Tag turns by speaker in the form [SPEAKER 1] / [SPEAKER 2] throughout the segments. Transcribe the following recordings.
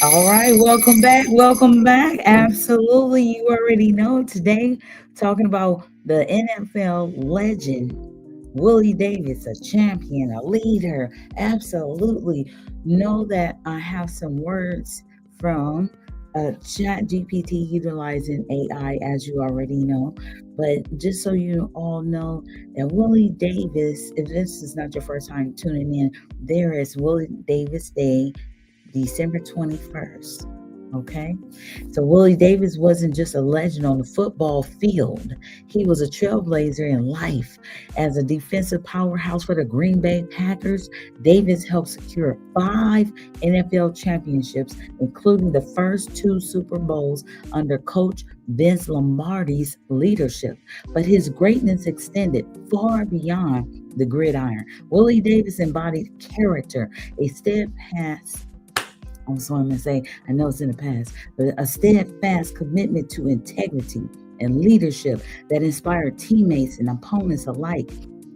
[SPEAKER 1] All right, welcome back. Welcome back. Absolutely. You already know today, talking about the NFL legend, Willie Davis, a champion, a leader. Absolutely. Know that I have some words from Chat GPT utilizing AI, as you already know. But just so you all know that Willie Davis, if this is not your first time tuning in, there is Willie Davis Day December 21st. Okay. So Willie Davis wasn't just a legend on the football field. He was a trailblazer in life. As a defensive powerhouse for the Green Bay Packers, Davis helped secure 5 NFL championships, including the first 2 Super Bowls under Coach Vince Lombardi's leadership. But his greatness extended far beyond the gridiron. Willie Davis embodied character, a steadfast, I was going to say, I know it's in the past, but a steadfast commitment to integrity and leadership that inspired teammates and opponents alike.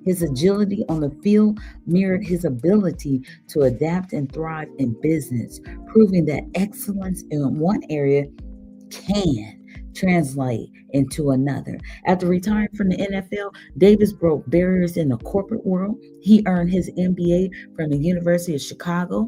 [SPEAKER 1] His agility on the field mirrored his ability to adapt and thrive in business, proving that excellence in one area can translate into another. After retiring from the NFL, Davis broke barriers in the corporate world. He earned his MBA from the University of Chicago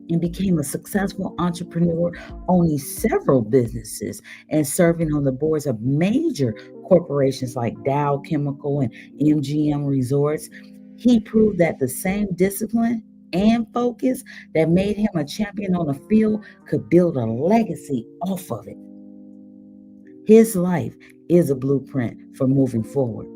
[SPEAKER 1] and became a successful entrepreneur, owning several businesses and serving on the boards of major corporations like Dow Chemical and MGM Resorts. He proved that the same discipline and focus that made him a champion on the field could build a legacy off of it. His life is a blueprint for moving forward.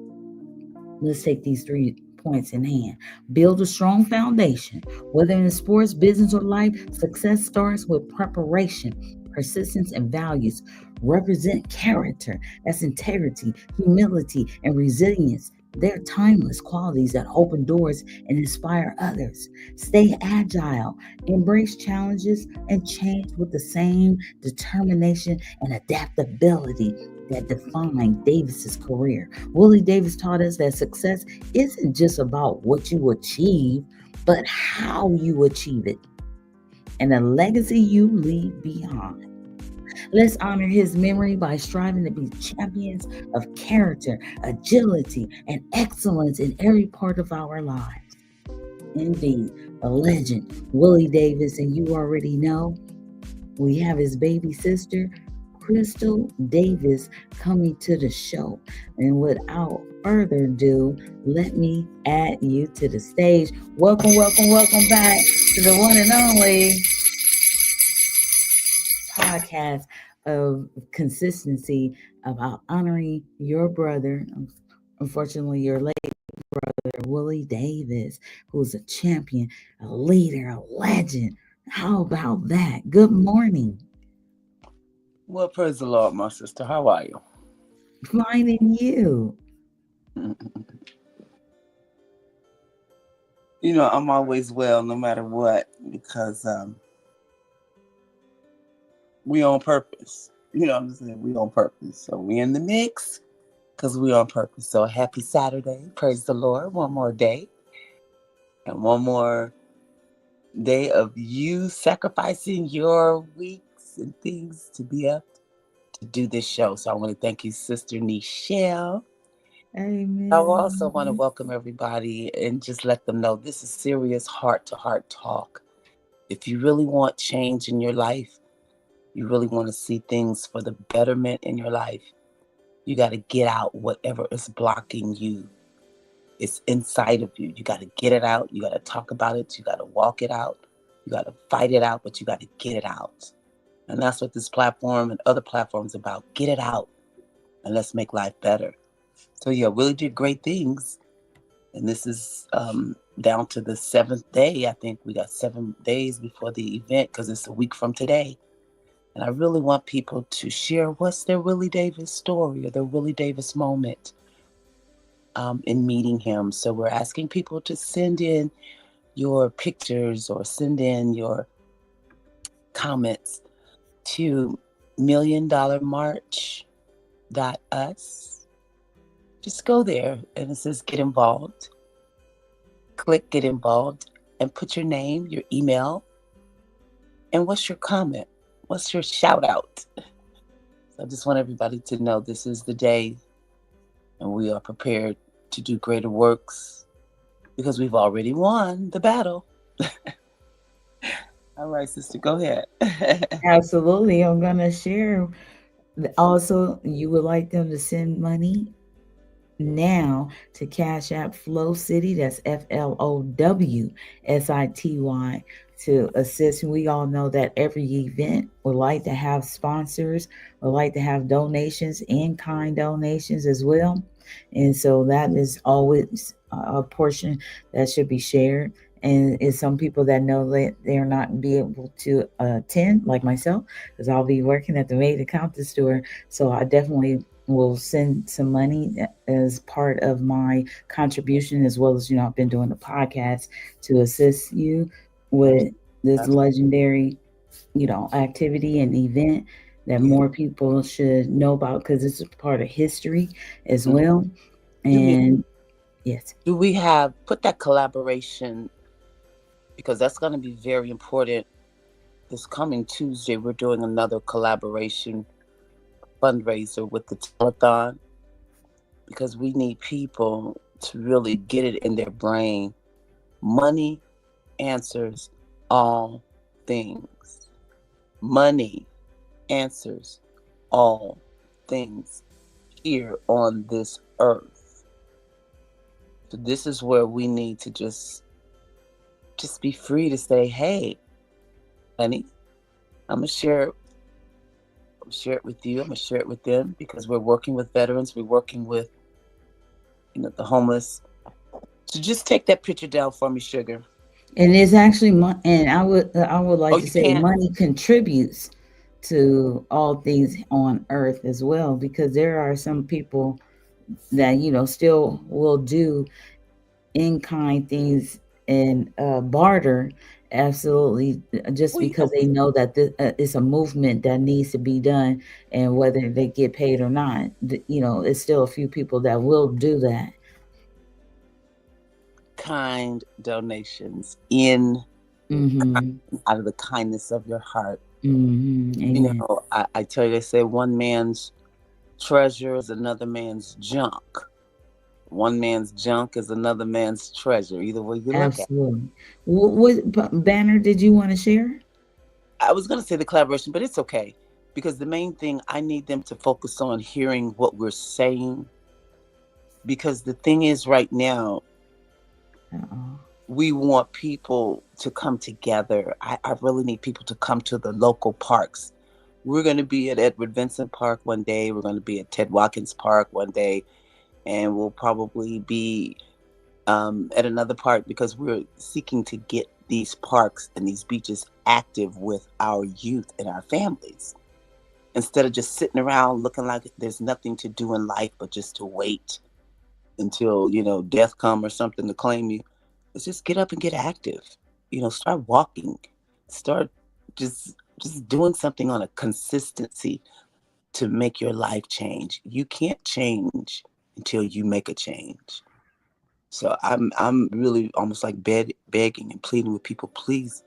[SPEAKER 1] Let's take these 3 points in hand. Build a strong foundation. Whether in sports, business, or life, success starts with preparation, persistence, and values. Represent character. That's integrity, humility, and resilience. They're timeless qualities that open doors and inspire others. Stay agile, embrace challenges, and change with the same determination and adaptability that defined Davis's career. Willie Davis taught us that success isn't just about what you achieve, but how you achieve it and the legacy you leave behind. Let's honor his memory by striving to be champions of character, agility, and excellence in every part of our lives. Indeed, a legend, Willie Davis, and you already know we have his baby sister, Crystal Davis, coming to the show. And without further ado, let me add you to the stage. Welcome, welcome, welcome back to the one and only podcast of consistency about honoring your brother, unfortunately, your late brother, Willie Davis, who's a champion, a leader, a legend. How about that? Good morning.
[SPEAKER 2] Well, praise the Lord, my sister. How are you?
[SPEAKER 1] Finding you.
[SPEAKER 2] I'm always well, no matter what, because we on purpose. You know what I'm saying? We on purpose. So we in the mix because we on purpose. So happy Saturday. Praise the Lord. One more day. And one more day of you sacrificing your weeks and things to be up to do this show. So I want to thank you, Sister Nichelle. I also want to
[SPEAKER 1] Amen.
[SPEAKER 2] welcome everybody and just let them know this is serious heart-to-heart talk. If you really want change in your life, you really want to see things for the betterment in your life, you got to get out whatever is blocking you. It's inside of you. You got to get it out. You got to talk about it. You got to walk it out. You got to fight it out, but you got to get it out. And that's what this platform and other platforms about. Get it out and let's make life better. So yeah, Willie did great things. And this is down to the 7th day. I think we got 7 days before the event because it's a week from today. And I really want people to share what's their Willie Davis story or their Willie Davis moment in meeting him. So we're asking people to send in your pictures or send in your comments to milliondollarmarch.us. Just go there and it says get involved. Click get involved and put your name, your email, and what's your comment? What's your shout out? So I just want everybody to know this is the day, and we are prepared to do greater works because we've already won the battle. All right, sister, go ahead.
[SPEAKER 1] Absolutely. I'm going to share. Also, you would like them to send money now to Cash App Flow City. That's FLOWSITY to assist. We all know that every event would like to have sponsors, would like to have donations, in kind donations as well. And so that is always a portion that should be shared. And it's some people that know that they're not be able to attend, like myself, because I'll be working at the Made to Counter store. So I definitely will send some money as part of my contribution, as well as, I've been doing the podcast to assist you with this legendary, activity and event that
[SPEAKER 2] Yeah.
[SPEAKER 1] more people should know about, because it's a part of history as
[SPEAKER 2] Mhm.
[SPEAKER 1] well.
[SPEAKER 2] Do we
[SPEAKER 1] And yes.
[SPEAKER 2] do we have put that collaboration, because that's going to be very important. This coming Tuesday, we're doing another collaboration fundraiser with the telethon, because we need people to really get it in their brain. Money answers all things. Money answers all things here on this earth. So this is where we need to just be free to say, hey, honey, I'm gonna share it with you. I'm gonna share it with them, because we're working with veterans. We're working with, the homeless. So just take that picture down for me, sugar.
[SPEAKER 1] And it's actually and I would
[SPEAKER 2] Oh,
[SPEAKER 1] like to
[SPEAKER 2] you
[SPEAKER 1] say
[SPEAKER 2] can't.
[SPEAKER 1] money contributes to all things on earth as well, because there are some people that still will do in kind things and barter, absolutely, just
[SPEAKER 2] Well,
[SPEAKER 1] because they know that it's a movement that needs to be done, and whether they get paid or not, it's still a few people that will do that.
[SPEAKER 2] kind donations in
[SPEAKER 1] Mm-hmm.
[SPEAKER 2] out of the kindness of your heart.
[SPEAKER 1] Mm-hmm. Amen.
[SPEAKER 2] I tell you, they say one man's treasure is another man's junk. One man's junk is another man's treasure. Either way you look at it.
[SPEAKER 1] Absolutely. What banner did you want to share?
[SPEAKER 2] I was going to say the collaboration, but it's okay, because the main thing, I need them to focus on hearing what we're saying. Because the thing is, right now,
[SPEAKER 1] Uh-oh.
[SPEAKER 2] we want people to come together. I really need people to come to the local parks. We're going to be at Edward Vincent Park one day. We're going to be at Ted Watkins Park one day. And we'll probably be at another park, because we're seeking to get these parks and these beaches active with our youth and our families. Instead of just sitting around looking like there's nothing to do in life but just to wait until, death come or something to claim you. Let's just get up and get active. Start walking. Start just doing something on a consistency to make your life change. You can't change until you make a change. So I'm really almost like begging and pleading with people, please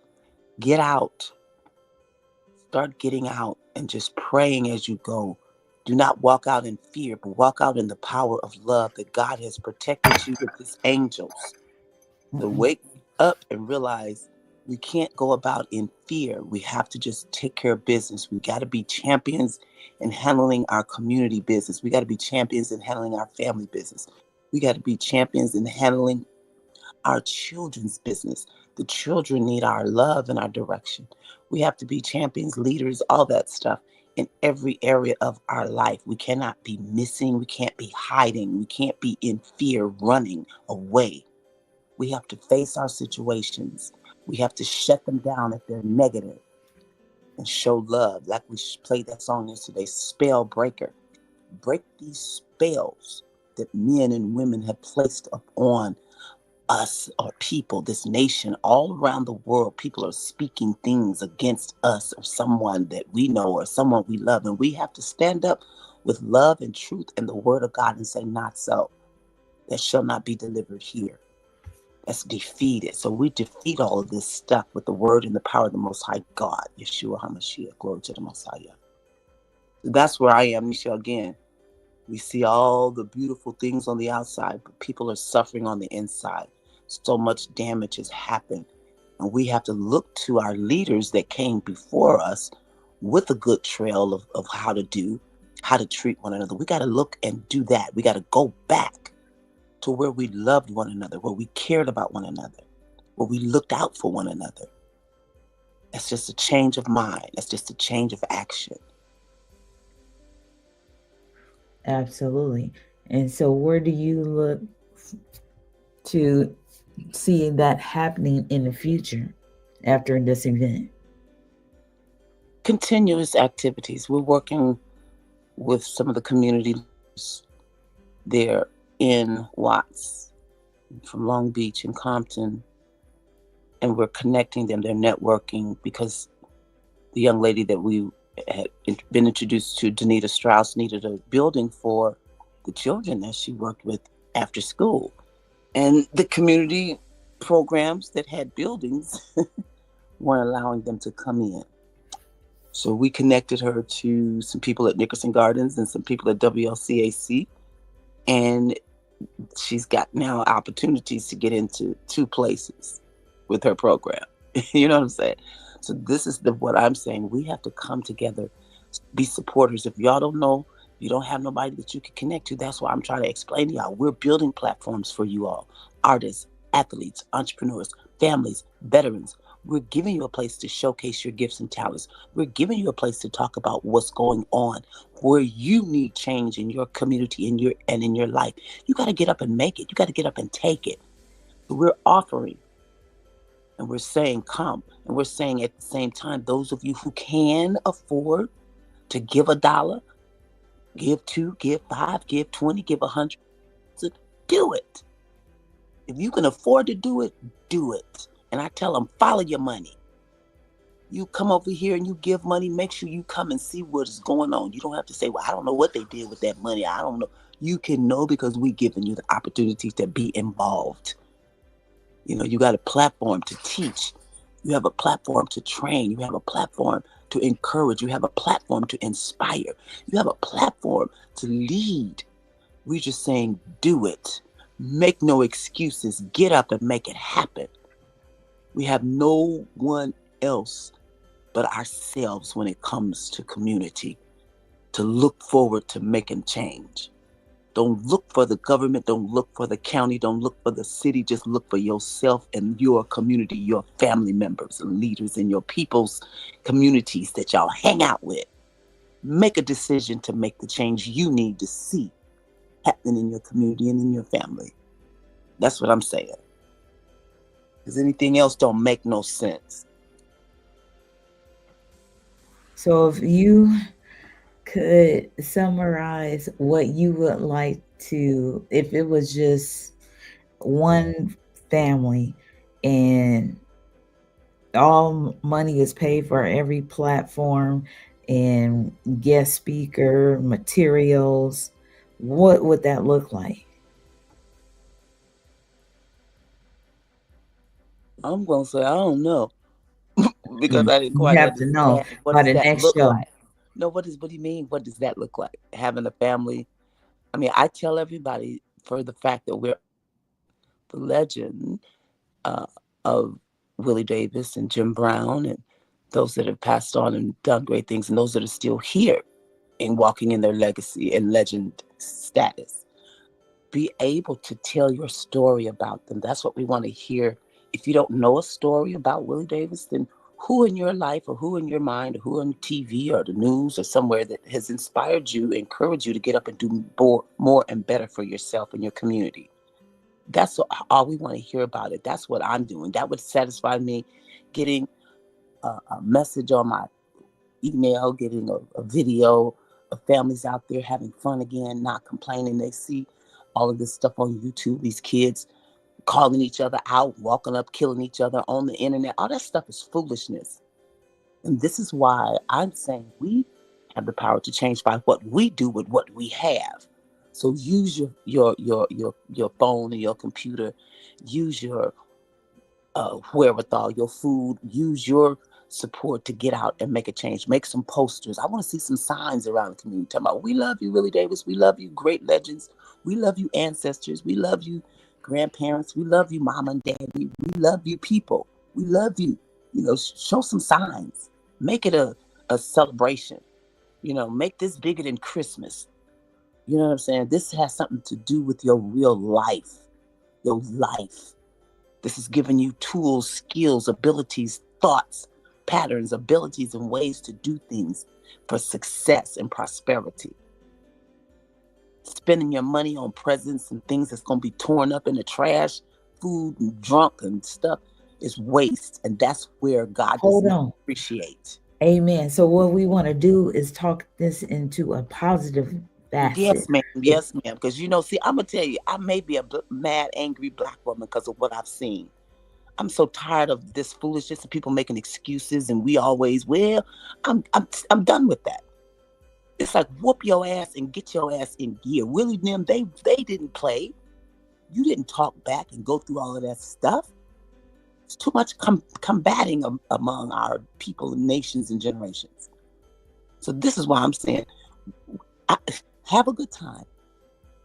[SPEAKER 2] get out. Start getting out and just praying as you go. Do not walk out in fear, but walk out in the power of love, that God has protected you with his angels. So
[SPEAKER 1] Uh-oh.
[SPEAKER 2] wake up and realize we can't go about in fear. We have to just take care of business. We got to be champions in handling our community business. We got to be champions in handling our family business. We got to be champions in handling our children's business. The children need our love and our direction. We have to be champions, leaders, all that stuff in every area of our life. We cannot be missing. We can't be hiding. We can't be in fear, running away. We have to face our situations. We have to shut them down if they're negative and show love. Like we played that song yesterday, Spell Breaker. Break these spells that men and women have placed upon us, or people, this nation, all around the world. People are speaking things against us or someone that we know or someone we love. And we have to stand up with love and truth and the word of God and say, not so. That shall not be delivered here. that's defeated. So we defeat all of this stuff with the word and the power of the Most High God, Yeshua HaMashiach. Glory to the Messiah. That's where I am, Nisha, again. We see all the beautiful things on the outside, but people are suffering on the inside. So much damage has happened. And we have to look to our leaders that came before us with a good trail of how to treat one another. We got to look and do that. We got to go back to where we loved one another, where we cared about one another, where we looked out for one another. That's just a change of mind. That's just a change of action.
[SPEAKER 1] Absolutely. And so, where do you look to see that happening in the future after this event?
[SPEAKER 2] Continuous activities. We're working with some of the community leaders there in Watts, from Long Beach and Compton, and we're connecting them. They're networking because the young lady that we had been introduced to, Danita Strauss, needed a building for the children that she worked with after school. And the community programs that had buildings weren't allowing them to come in. So we connected her to some people at Nickerson Gardens and some people at WLCAC. And she's got now opportunities to get into 2 places with her program. You know what I'm saying? So this is what I'm saying. We have to come together, be supporters. If y'all don't know, you don't have nobody that you can connect to. That's why I'm trying to explain to y'all. We're building platforms for you all. Artists, athletes, entrepreneurs, families, veterans. We're giving you a place to showcase your gifts and talents. We're giving you a place to talk about what's going on, where you need change in your community and in your life. You got to get up and make it. You got to get up and take it. So we're offering, and we're saying come, and we're saying at the same time, those of you who can afford to give $1, give 2, give 5, give 20, give 100, do it. If you can afford to do it, do it. And I tell them, follow your money. You come over here and you give money, make sure you come and see what is going on. You don't have to say, well, I don't know what they did with that money. I don't know. You can know because we're giving you the opportunity to be involved. You know, you got a platform to teach. You have a platform to train. You have a platform to encourage. You have a platform to inspire. You have a platform to lead. We're just saying, do it. Make no excuses. Get up and make it happen. We have no one else but ourselves when it comes to community to look forward to making change. Don't look for the government. Don't look for the county. Don't look for the city. Just look for yourself and your community, your family members and leaders in your people's communities that y'all hang out with. Make a decision to make the change you need to see happening in your community and in your family. That's what I'm saying. Because anything else don't make no sense.
[SPEAKER 1] So, if you could summarize what you would like to, if it was just one family and all money is paid for every platform and guest speaker materials, what would that look like?
[SPEAKER 2] I'm going to say, I don't know. Because
[SPEAKER 1] Mm,
[SPEAKER 2] I didn't
[SPEAKER 1] you
[SPEAKER 2] quite
[SPEAKER 1] have to know
[SPEAKER 2] understand. What
[SPEAKER 1] by
[SPEAKER 2] does
[SPEAKER 1] the
[SPEAKER 2] that
[SPEAKER 1] next
[SPEAKER 2] look
[SPEAKER 1] show.
[SPEAKER 2] like? No, what do you mean? What does that look like? Having a family. I mean, I tell everybody for the fact that we're the legend uh, of Willie Davis and Jim Brown and those that have passed on and done great things and those that are still here and walking in their legacy and legend status. Be able to tell your story about them. That's what we want to hear. If you don't know a story about Willie Davis, then who in your life or who in your mind or who on TV or the news or somewhere that has inspired you, encouraged you to get up and do more and better for yourself and your community. That's all we want to hear about it. That's what I'm doing. That would satisfy me, getting a message on my email, getting a video of families out there having fun again, not complaining. They see all of this stuff on YouTube, these kids calling each other out, walking up, killing each other on the internet. All that stuff is foolishness. And this is why I'm saying we have the power to change by what we do with what we have. So use your phone and your computer, use your wherewithal, your food, use your support to get out and make a change. Make some posters. I want to see some signs around the community talking about, we love you, Willie Davis. We love you, great legends. We love you, ancestors. We love you, grandparents. We love you, mom and dad. We love you, people. We love you. Show some signs. Make it a celebration. Make this bigger than Christmas. You know what I'm saying? This has something to do with your real life. Your life. This is giving you tools, skills, abilities, thoughts, patterns, abilities, and ways to do things for success and prosperity. Spending your money on presents and things that's going to be torn up in the trash, food and drunk and stuff is waste. And that's where God does not appreciate.
[SPEAKER 1] Amen. So what we want to do is talk this into a positive facet.
[SPEAKER 2] Yes, ma'am. Yes, ma'am. Because, see, I'm going to tell you, I may be a mad, angry Black woman because of what I've seen. I'm so tired of this foolishness and people making excuses, and we always, I'm done with that. It's like, whoop your ass and get your ass in gear. Willie and them, they didn't play. You didn't talk back and go through all of that stuff. It's too much combating among our people and nations and generations. So this is why I'm saying, have a good time,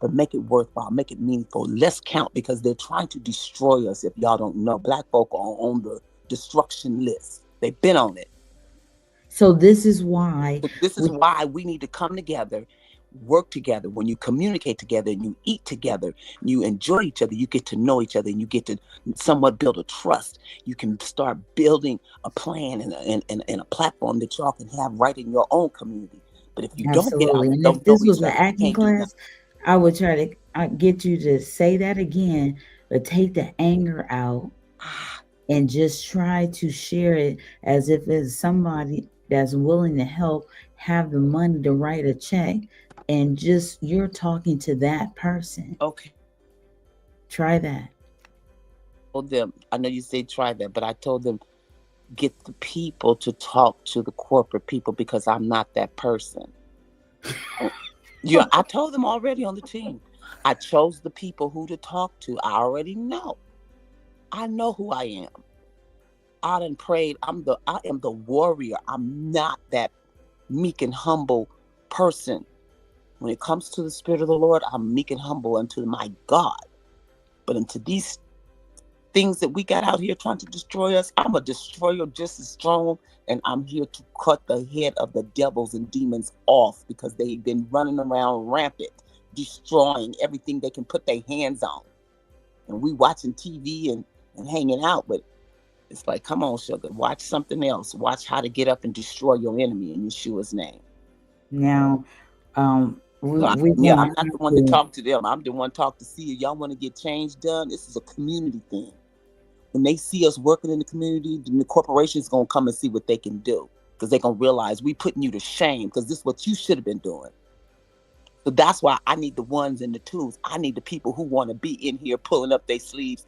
[SPEAKER 2] but make it worthwhile, make it meaningful. Let's count, because they're trying to destroy us. If y'all don't know, Black folk are on the destruction list. They've been on it.
[SPEAKER 1] So this is why
[SPEAKER 2] we need to come together, work together. When you communicate together and you eat together, you enjoy each other, you get to know each other, and you get to somewhat build a trust. You can start building a plan and a platform that y'all can have right in your own community. But if you don't get out,
[SPEAKER 1] and if this was an acting class, I would try to get you to say that again, but take the anger out and just try to share it as if it's somebody that's willing to help, have the money to write a check, and just you're talking to that person.
[SPEAKER 2] Okay.
[SPEAKER 1] Try that.
[SPEAKER 2] I know you say try that, but I told them, get the people to talk to the corporate people, because I'm not that person. I told them already on the team. I chose the people who to talk to. I already know. I know who I am. I done prayed. I am the warrior. I'm not that meek and humble person. When it comes to the Spirit of the Lord, I'm meek and humble unto my God. But unto these things that we got out here trying to destroy us, I'm a destroyer just as strong, and I'm here to cut the head of the devils and demons off, because they've been running around rampant, destroying everything they can put their hands on. And we watching TV and hanging out, but it's like, come on, sugar, watch something else. Watch how to get up and destroy your enemy in Yeshua's name.
[SPEAKER 1] Now,
[SPEAKER 2] I'm not the one to talk to them. I'm the one to talk to see if y'all want to get change done. This is a community thing. When they see us working in the community, the corporation's going to come and see what they can do, because they're going to realize we putting you to shame, because this is what you should have been doing. So that's why I need the ones and the twos. I need the people who want to be in here pulling up their sleeves,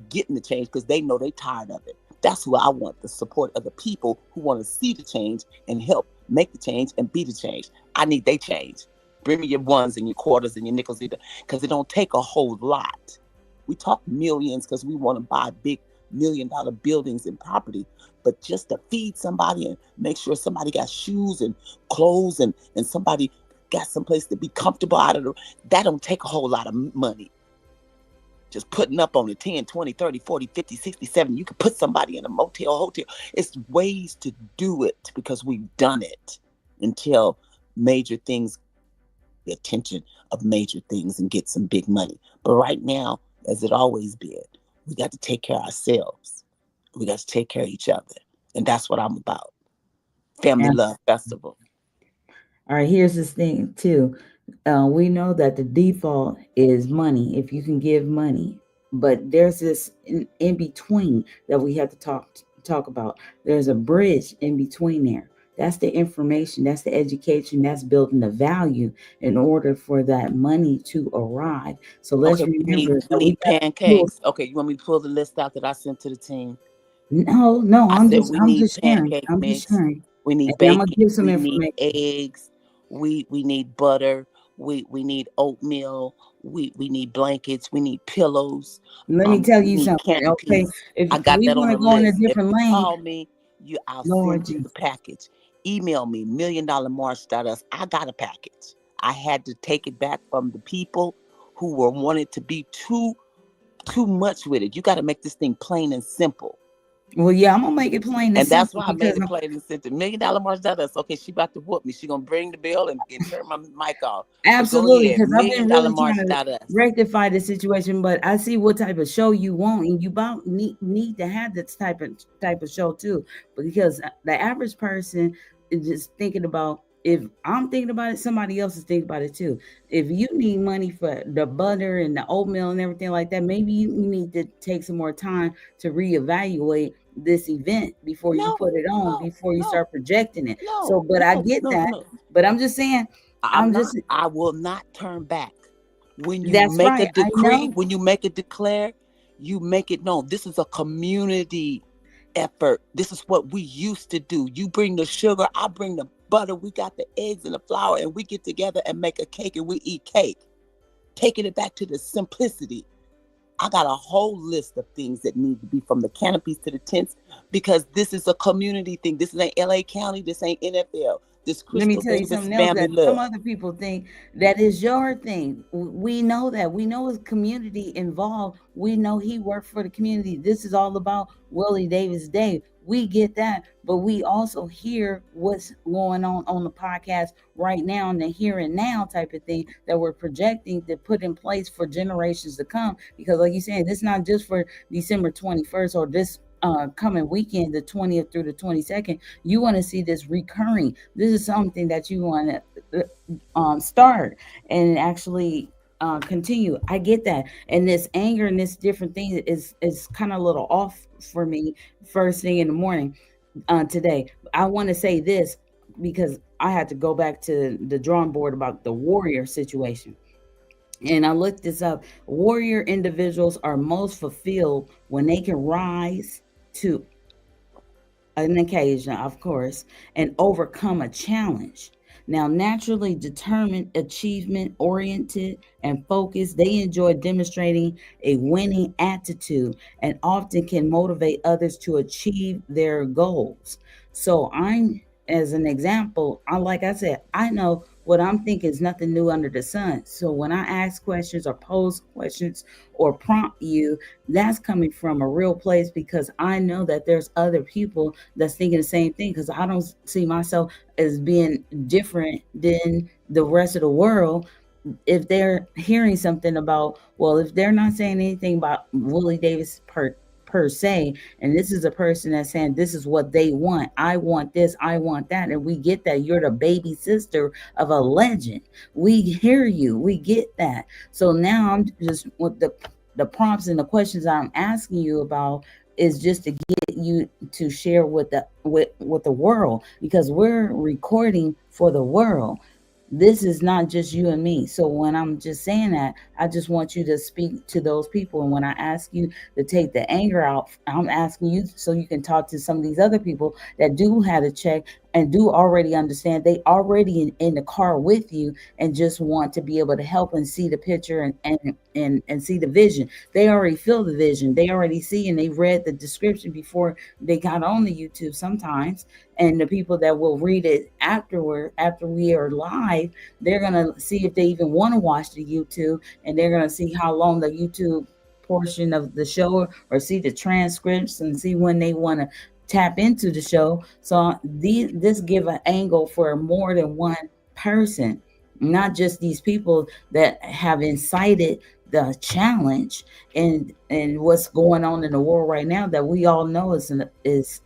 [SPEAKER 2] getting the change, because they know they're tired of it. That's who I want, the support of the people who want to see the change and help make the change and be the change. I need they change. Bring me your ones and your quarters and your nickels, because it don't take a whole lot. We talk millions because we want to buy big $1 million buildings and property, but just to feed somebody and make sure somebody got shoes and clothes and somebody got someplace to be comfortable that don't take a whole lot of money. Just putting up on the 10, 20, 30, 40, 50, 60, 70. You can put somebody in a motel, hotel. It's ways to do it, because we've done it until major things, the attention of major things, and get some big money. But right now, as it always been, we got to take care of ourselves. We got to take care of each other. And that's what I'm about. Family Love Festival.
[SPEAKER 1] All right, here's this thing too. We know that the default is money, if you can give money, but there's this in between that we have to talk about. There's a bridge in between there. That's the information, that's the education, that's building the value in order for that money to arrive. So let's remember.
[SPEAKER 2] We need pancakes. Okay, you want me to pull the list out that I sent to the team?
[SPEAKER 1] No, I'm just sharing.
[SPEAKER 2] We need bacon. We need eggs. We need butter. We need oatmeal. We need blankets. We need pillows.
[SPEAKER 1] Let me tell
[SPEAKER 2] We
[SPEAKER 1] you
[SPEAKER 2] need
[SPEAKER 1] something, okay?
[SPEAKER 2] canopies.
[SPEAKER 1] If
[SPEAKER 2] I got
[SPEAKER 1] we
[SPEAKER 2] that on
[SPEAKER 1] want
[SPEAKER 2] the
[SPEAKER 1] to go in a
[SPEAKER 2] list. If
[SPEAKER 1] different
[SPEAKER 2] you
[SPEAKER 1] lane,
[SPEAKER 2] call me, I'll
[SPEAKER 1] Lord
[SPEAKER 2] send you the
[SPEAKER 1] Jesus.
[SPEAKER 2] package. Email me $1,000,000march.us. I got a package. I had to take it back from the people who were wanted to be too much with it. You got to make this thing plain and simple.
[SPEAKER 1] Well, yeah, I'm gonna make it plain and
[SPEAKER 2] And that's
[SPEAKER 1] simple
[SPEAKER 2] why I made
[SPEAKER 1] because
[SPEAKER 2] it plain and simple. $1,000,000march.us. Okay, she about to whoop me. She gonna bring the bill and turn my mic off. But go
[SPEAKER 1] absolutely,
[SPEAKER 2] ahead.
[SPEAKER 1] because I've
[SPEAKER 2] million
[SPEAKER 1] been
[SPEAKER 2] dollar
[SPEAKER 1] really trying to
[SPEAKER 2] march.us.
[SPEAKER 1] rectify the situation, but I see what type of show you want, and you about need to have this type of show too, because the average person is just thinking about. If I'm thinking about it, somebody else is thinking about it too. If you need money for the butter and the oatmeal and everything like that, maybe you need to take some more time to reevaluate this event before you
[SPEAKER 2] No,
[SPEAKER 1] put it on,
[SPEAKER 2] no,
[SPEAKER 1] before you
[SPEAKER 2] no,
[SPEAKER 1] start projecting it. So,
[SPEAKER 2] no,
[SPEAKER 1] but I
[SPEAKER 2] no,
[SPEAKER 1] get
[SPEAKER 2] no,
[SPEAKER 1] that.
[SPEAKER 2] no.
[SPEAKER 1] But I'm just saying,
[SPEAKER 2] I'm
[SPEAKER 1] I'm
[SPEAKER 2] not.
[SPEAKER 1] just
[SPEAKER 2] I will not turn back. When you
[SPEAKER 1] that's
[SPEAKER 2] make a
[SPEAKER 1] right. I
[SPEAKER 2] decree,
[SPEAKER 1] know.
[SPEAKER 2] when you make a declare, you make it known. This is a community effort. This is what we used to do. You bring the sugar, I bring the butter. We got the eggs and the flour, and we get together and make a cake and we eat cake. Taking it back to the simplicity. I got a whole list of things that need to be from the canopies to the tents because this is a community thing. This ain't LA County. This ain't NFL. This
[SPEAKER 1] Let me
[SPEAKER 2] Crystal
[SPEAKER 1] tell you
[SPEAKER 2] Davis
[SPEAKER 1] something else
[SPEAKER 2] family
[SPEAKER 1] that some
[SPEAKER 2] love.
[SPEAKER 1] other people think that is your thing. We know that. We know his community involved. We know he worked for the community. This is all about Willie Davis Day. We get that, but we also hear what's going on the podcast right now and the here and now type of thing that we're projecting to put in place for generations to come. Because, like you said, this is not just for December 21st or this coming weekend, the 20th through the 22nd. You want to see this recurring. This is something that you want to start and actually continue. I get that, and this anger and this different thing is kind of a little off for me first thing in the morning today. I want to say this because I had to go back to the drawing board about the warrior situation. And I looked this up. Warrior individuals are most fulfilled when they can rise to an occasion, of course, and overcome a challenge. Now, naturally determined, achievement oriented, and focused, they enjoy demonstrating a winning attitude and often can motivate others to achieve their goals. So, as an example, like I said, I know what I'm thinking is nothing new under the sun. So, when I ask questions or pose questions or prompt you, that's coming from a real place because I know that there's other people that's thinking the same thing because I don't see myself as being different than the rest of the world. If they're hearing something about, well, if they're not saying anything about Willie Davis per se, and this is a person that's saying this is what they want. I want this, I want that, and we get that you're the baby sister of a legend. We hear you, we get that. So now I'm just with the prompts and the questions I'm asking you about is just to get you to share with the world because we're recording for the world. This is not just you and me. So when I'm just saying that, I just want you to speak to those people. And when I ask you to take the anger out, I'm asking you so you can talk to some of these other people that do have a check and do already understand. They already in the car with you and just want to be able to help and see the picture and see the vision. They already feel the vision. They already see and they read the description before they got on the YouTube sometimes. And the people that will read it afterward, after we are live, they're gonna see if they even want to watch the YouTube, and they're gonna see how long the YouTube portion of the show or see the transcripts and see when they want to tap into the show. So this give an angle for more than one person, not just these people that have incited the challenge and what's going on in the world right now that we all know is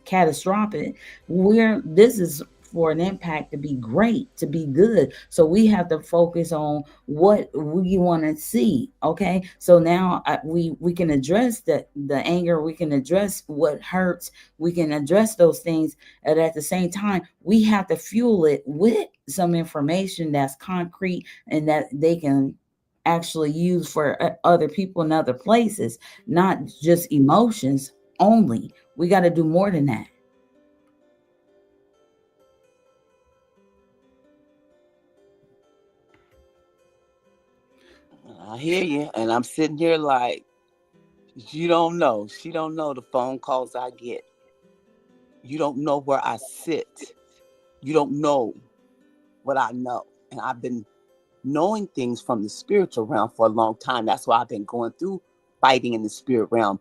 [SPEAKER 1] catastrophic. This is for an impact to be great, to be good. So we have to focus on what we want to see. Okay, so now we can address the anger, we can address what hurts, we can address those things, and at the same time, we have to fuel it with some information that's concrete and that they can actually use for other people in other places, not just emotions only. We got to do more than that.
[SPEAKER 2] I hear you. And I'm sitting here like, you don't know. She don't know the phone calls I get. You don't know where I sit. You don't know what I know. And I've been knowing things from the spiritual realm for a long time. That's why I've been going through fighting in the spirit realm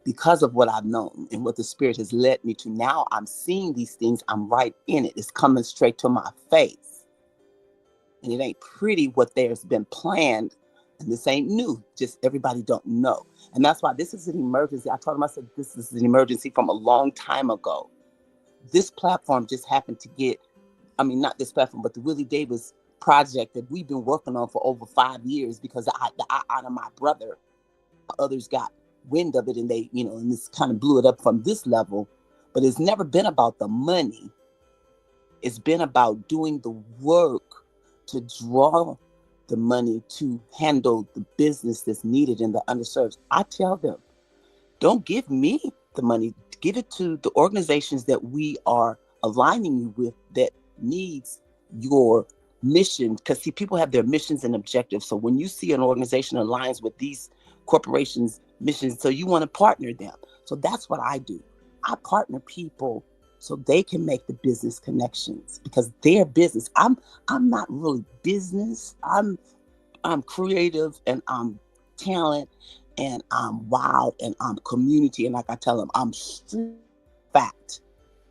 [SPEAKER 2] because of what I've known and what the spirit has led me to. Now I'm seeing these things. I'm right in it. It's coming straight to my face. And it ain't pretty what there's been planned. And this ain't new. Just everybody don't know. And that's why this is an emergency. I told him, I said, this is an emergency from a long time ago. This platform just happened to get, I mean, not this platform, but the Willie Davis project that we've been working on for over 5 years, because I honor my brother. Others got wind of it and they, and this kind of blew it up from this level. But it's never been about the money. It's been about doing the work to draw the money to handle the business that's needed in the underserved. I tell them, don't give me the money. Give it to the organizations that we are aligning you with that needs your mission. Because see, people have their missions and objectives. So when you see an organization aligns with these corporations' missions, so you want to partner them. So that's what I do. I partner people so they can make the business connections, because their business. I'm not really business. I'm creative, and I'm talent, and I'm wild, and I'm community. And like I tell them, I'm street fact,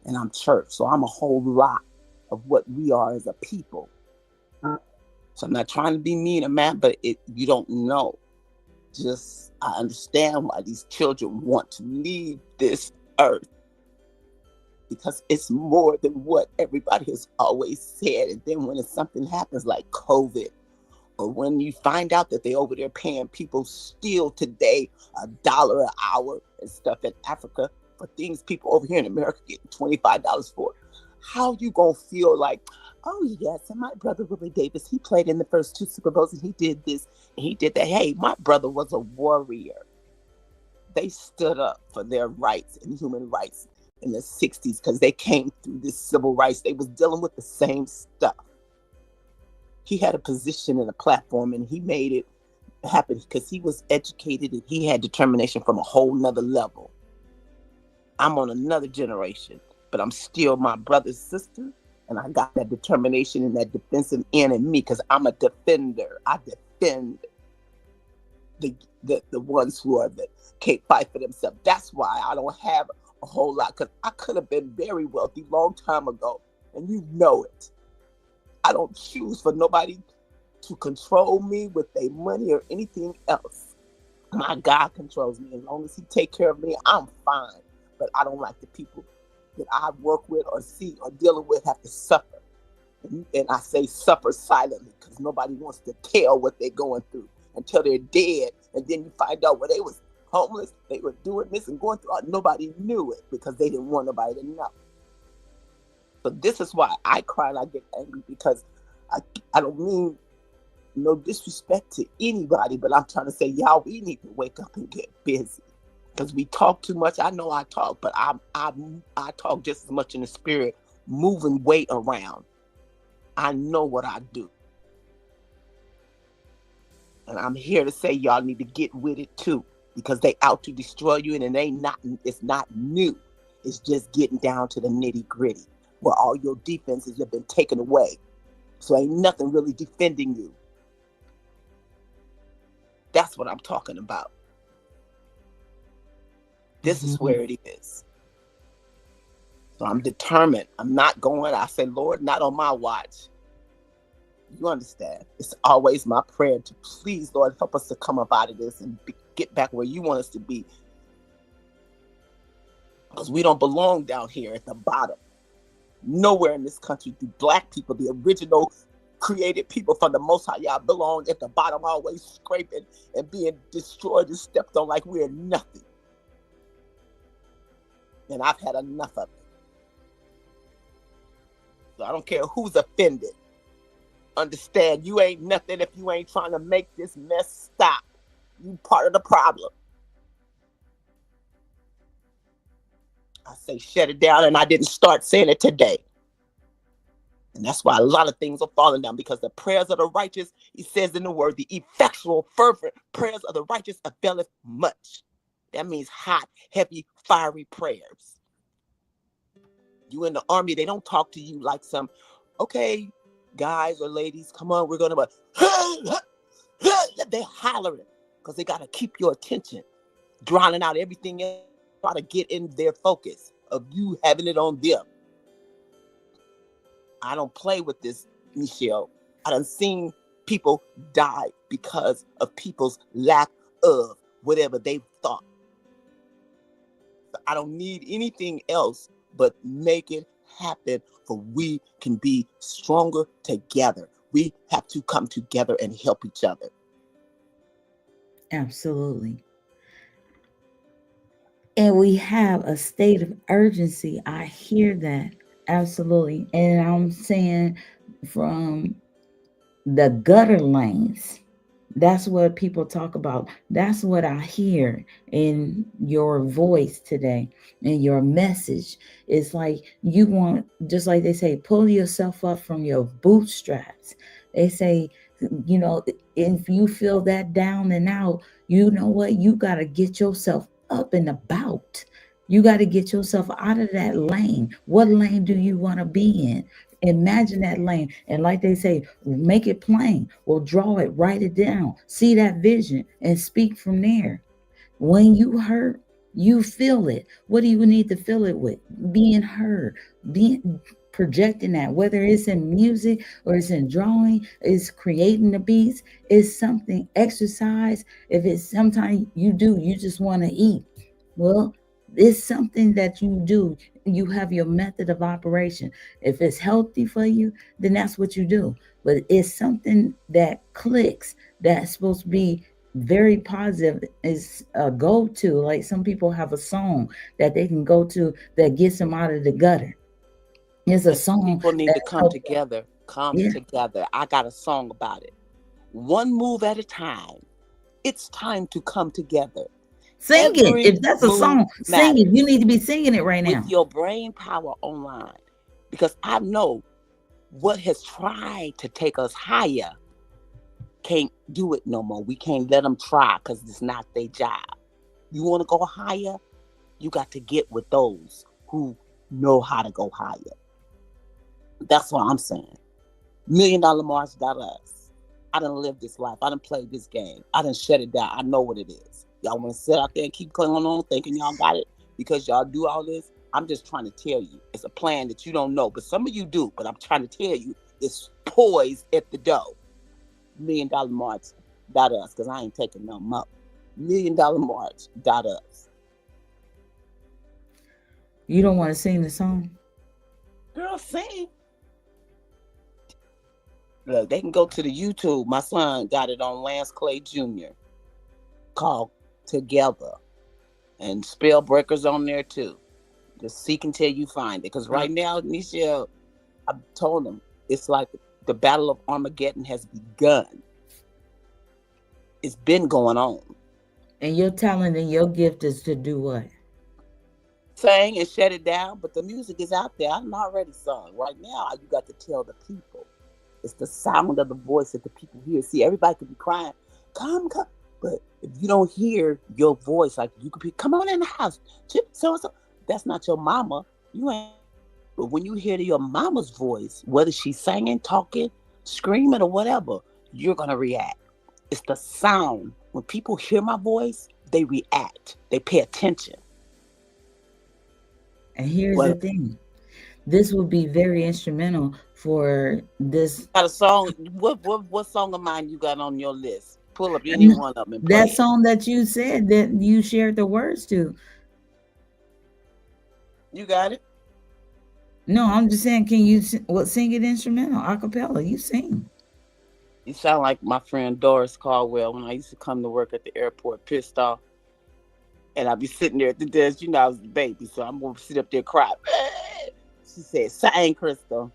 [SPEAKER 2] and I'm church. So I'm a whole lot of what we are as a people. So I'm not trying to be mean or mad, but you don't know. Just I understand why these children want to leave this earth, because it's more than what everybody has always said. And then when something happens like COVID, or when you find out that they over there paying people still today $1 an hour and stuff in Africa for things people over here in America getting $25 for, how you gonna feel like, oh yes, and my brother Willie Davis, he played in the first 2 Super Bowls and he did this and he did that. Hey, my brother was a warrior. They stood up for their rights and human rights in the 60s, because they came through this civil rights. They was dealing with the same stuff. He had a position and a platform, and he made it happen because he was educated and he had determination from a whole nother level. I'm on another generation, but I'm still my brother's sister, and I got that determination and that defensive end in me, because I'm a defender. I defend the ones who can't fight for themselves. That's why I don't have a whole lot, because I could have been very wealthy long time ago, and you know it. I don't choose for nobody to control me with their money or anything else. My God controls me. As long as he take care of me, I'm fine. But I don't like the people that I work with or see or dealing with have to suffer. And I say suffer silently, because nobody wants to tell what they're going through until they're dead. And then you find out, well, they was homeless, they were doing this and going through. Nobody knew it because they didn't want nobody to know. So this is why I cry and I get angry, because I don't mean no disrespect to anybody, but I'm trying to say, y'all, we need to wake up and get busy, because we talk too much. I know I talk, but I talk just as much in the spirit, moving weight around. I know what I do. And I'm here to say y'all need to get with it too, because they out to destroy you, and it's not new. It's just getting down to the nitty gritty, where all your defenses have been taken away. So ain't nothing really defending you. That's what I'm talking about. This is where it is. So I'm determined. I'm not going. I say, Lord, not on my watch. You understand? It's always my prayer to please, Lord, help us to come up out of this and get back where you want us to be. Because we don't belong down here at the bottom. Nowhere in this country do Black people, the original created people from the Most High, y'all belong at the bottom, always scraping and being destroyed and stepped on like we're nothing. And I've had enough of it. So I don't care who's offended. Understand, you ain't nothing if you ain't trying to make this mess stop. You part of the problem. I say shut it down, and I didn't start saying it today. And that's why a lot of things are falling down, because the prayers of the righteous, he says in the word, the effectual, fervent prayers of the righteous availeth much. That means hot, heavy, fiery prayers. You in the army, they don't talk to you like some, okay, guys or ladies, come on, we're going to, they're hollering because they got to keep your attention, drowning out everything else, try to get in their focus of you having it on them. I don't play with this, Michelle. I done seen people die because of people's lack of whatever they thought. I don't need anything else but make it happen, for we can be stronger together. We have to come together and help each other.
[SPEAKER 1] Absolutely. And we have a state of urgency. I hear that. Absolutely. And I'm saying from the gutter lanes. That's what people talk about. That's what I hear in your voice today, in your message. It's like you want, just like they say, pull yourself up from your bootstraps. They say, if you feel that down and out, you know what? You got to get yourself up and about. You got to get yourself out of that lane. What lane do you want to be in? Imagine that lane. And like they say, make it plain. Well, draw it, write it down, see that vision, and speak from there. When you hurt, you feel it. What do you need to fill it with? Being heard, being projecting that, whether it's in music or it's in drawing, it's creating the beats, it's something, exercise. If it's sometimes you just want to eat. Well, it's something that you do. You have your method of operation. If it's healthy for you, then that's what you do. But it's something that clicks, that's supposed to be very positive, is a go-to. Like some people have a song that they can go to that gets them out of the gutter. It's a song
[SPEAKER 2] People need to come together.
[SPEAKER 1] Yeah.
[SPEAKER 2] Together. I got a song about it. One move at a time. It's time to come together.
[SPEAKER 1] Sing it.
[SPEAKER 2] Every
[SPEAKER 1] If that's a song, sing it.
[SPEAKER 2] matters.
[SPEAKER 1] You need to be singing it right now.
[SPEAKER 2] With your brain power online. Because I know what has tried to take us higher can't do it no more. We can't let them try because it's not their job. You want to go higher? You got to get with those who know how to go higher. That's what I'm saying. $1,000,000March.us. I done lived this life. I done played this game. I done shut it down. I know what it is. Y'all want to sit out there and keep going on thinking y'all got it because y'all do all this? I'm just trying to tell you. It's a plan that you don't know, but some of you do. But I'm trying to tell you, it's poised at the door. $1,000,000March.us, because I ain't taking no more. $1,000,000March.us.
[SPEAKER 1] You don't want to sing the song?
[SPEAKER 2] Girl, sing. Look, they can go to the YouTube. My son got it on Lance Clay Jr. called Together. And Spellbreaker's on there too. Just seek until you find it. Because right now, Michelle, I told him, it's like the Battle of Armageddon has begun. It's been going on.
[SPEAKER 1] And your talent and your gift is to do what?
[SPEAKER 2] Sing and shut it down, but the music is out there. I'm already sung. Right now, you got to tell the people. It's the sound of the voice that the people hear. See, everybody could be crying, come. But if you don't hear your voice, like you could be, come on in the house. So. That's not your mama. You ain't. But when you hear your mama's voice, whether she's singing, talking, screaming, or whatever, you're going to react. It's the sound. When people hear my voice, they react. They pay attention.
[SPEAKER 1] And here's the thing. This would be very instrumental for this.
[SPEAKER 2] Got a song. What song of mine you got on your list? Pull up any one of them and play
[SPEAKER 1] that song that you said that you shared the words to.
[SPEAKER 2] You got it?
[SPEAKER 1] No, I'm just saying, can you sing it instrumental, a cappella? You sing.
[SPEAKER 2] You sound like my friend Doris Caldwell when I used to come to work at the airport, pissed off. And I'd be sitting there at the desk, I was the baby, so I'm going to sit up there crying. She said, sing, Crystal.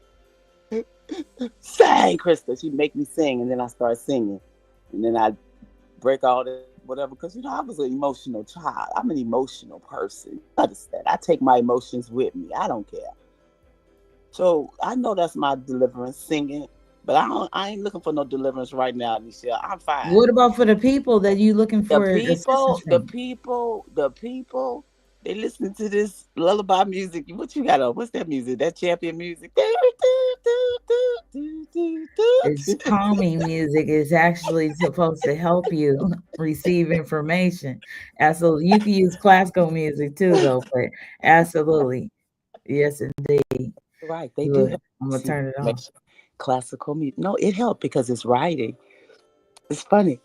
[SPEAKER 2] Sing, Crystal. She'd make me sing, and then I start singing. And then I'd break all that, whatever, because, I was an emotional child. I'm an emotional person. Understand? I take my emotions with me. I don't care. So I know that's my deliverance, singing. But I ain't looking for no deliverance right now, Michelle. I'm fine.
[SPEAKER 1] What about for the people that you looking
[SPEAKER 2] The
[SPEAKER 1] for
[SPEAKER 2] people,
[SPEAKER 1] assistance
[SPEAKER 2] the
[SPEAKER 1] from?
[SPEAKER 2] people, the people, they listen to this lullaby music. What you got on? What's that music? That champion music.
[SPEAKER 1] It's calming music. It's actually supposed to help you receive information. Absolutely. You can use classical music too, though, but absolutely. Yes, indeed.
[SPEAKER 2] Right, they do
[SPEAKER 1] Good.
[SPEAKER 2] help
[SPEAKER 1] I'm going to
[SPEAKER 2] receive
[SPEAKER 1] turn it off.
[SPEAKER 2] information. Classical music. No, it helped because it's writing. It's funny.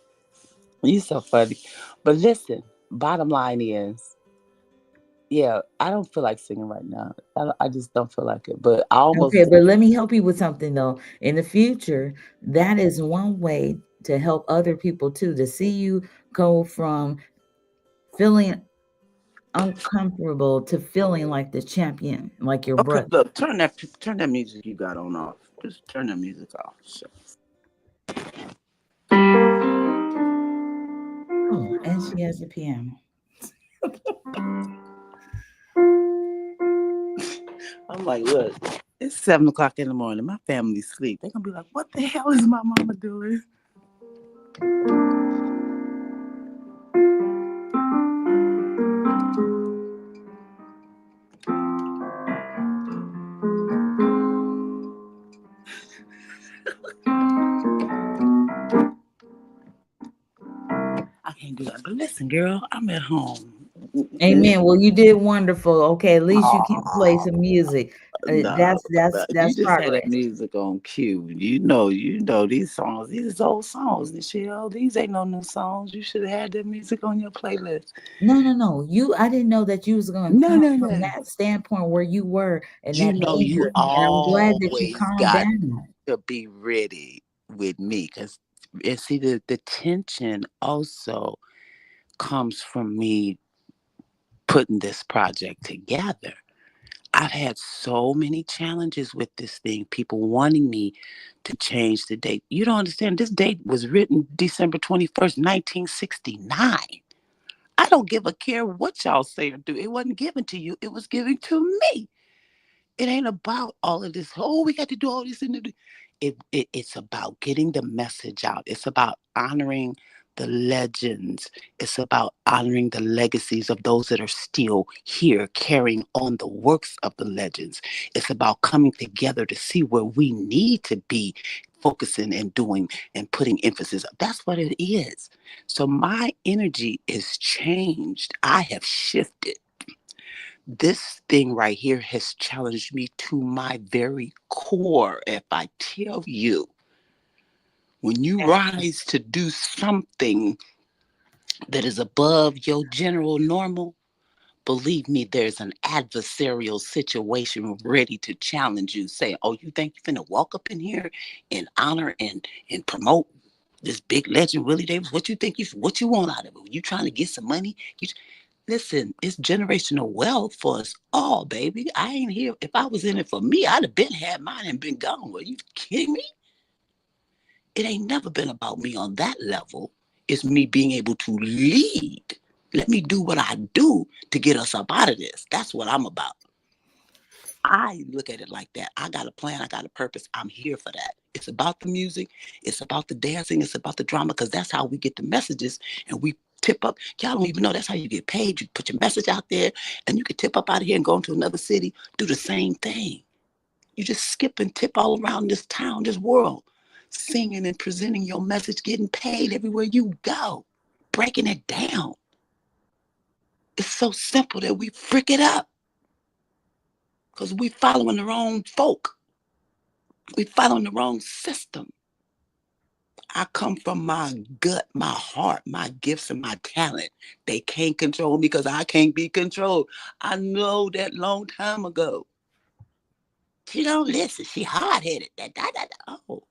[SPEAKER 2] You so funny. But listen, bottom line is, yeah, I don't feel like singing right now. I just don't feel like it. But I
[SPEAKER 1] Okay,
[SPEAKER 2] almost
[SPEAKER 1] but let me help you with something though. In the future, that is one way to help other people too, to see you go from feeling uncomfortable to feeling like the champion, like your
[SPEAKER 2] okay.
[SPEAKER 1] brother.
[SPEAKER 2] Look, turn that music you got on off. Just turn that music off. So,
[SPEAKER 1] Oh, and she has a piano.
[SPEAKER 2] I'm like, look, it's 7 o'clock in the morning. My family's asleep. They're gonna be like, what the hell is my mama doing? I can't do that. But listen, girl, I'm at home.
[SPEAKER 1] Amen. Well, you did wonderful. Okay, at least you can play
[SPEAKER 2] Oh,
[SPEAKER 1] some music.
[SPEAKER 2] no, you
[SPEAKER 1] That's
[SPEAKER 2] just had that
[SPEAKER 1] progress.
[SPEAKER 2] music on cue. You know these songs. These is old songs, Michelle. These ain't no new songs. You should have had that music on your playlist.
[SPEAKER 1] No, no, no. I didn't know that you was gonna
[SPEAKER 2] No,
[SPEAKER 1] come
[SPEAKER 2] no,
[SPEAKER 1] from
[SPEAKER 2] no.
[SPEAKER 1] that standpoint where you were and
[SPEAKER 2] You
[SPEAKER 1] that
[SPEAKER 2] know, you
[SPEAKER 1] danger. And I'm glad that you
[SPEAKER 2] always
[SPEAKER 1] calmed
[SPEAKER 2] got
[SPEAKER 1] down.
[SPEAKER 2] to be ready with me, because and see the tension also comes from me putting this project together. I've had so many challenges with this thing, people wanting me to change the date. You don't understand, this date was written December 21st, 1969. I don't give a care what y'all say or do. It wasn't given to you, it was given to me. It ain't about all of this. Oh, we got to do all this. It's about getting the message out. It's about honoring the legends. It's about honoring the legacies of those that are still here carrying on the works of the legends. It's about coming together to see where we need to be focusing and doing and putting emphasis. That's what it is. So my energy is changed. I have shifted. This thing right here has challenged me to my very core. If I tell you, when you rise to do something that is above your general normal, believe me, there's an adversarial situation ready to challenge you. Say, oh, you think you're finna walk up in here and honor and promote this big legend, Willie Davis? What you want out of it? You trying to get some money? Listen, it's generational wealth for us all, baby. I ain't here. If I was in it for me, I'd have been had mine and been gone. Are you kidding me? It ain't never been about me on that level. It's me being able to lead. Let me do what I do to get us up out of this. That's what I'm about. I look at it like that. I got a plan. I got a purpose. I'm here for that. It's about the music. It's about the dancing. It's about the drama, because that's how we get the messages and we tip up. Y'all don't even know that's how you get paid. You put your message out there and you can tip up out of here and go into another city, do the same thing. You just skip and tip all around this town, this world, singing and presenting your message, getting paid everywhere you go, breaking it down. It's so simple that we freak it up because we following the wrong folk. We following the wrong system. I come from my gut, my heart, my gifts, and my talent. They can't control me because I can't be controlled. I know that long time ago. She don't listen. She hard headed. Oh,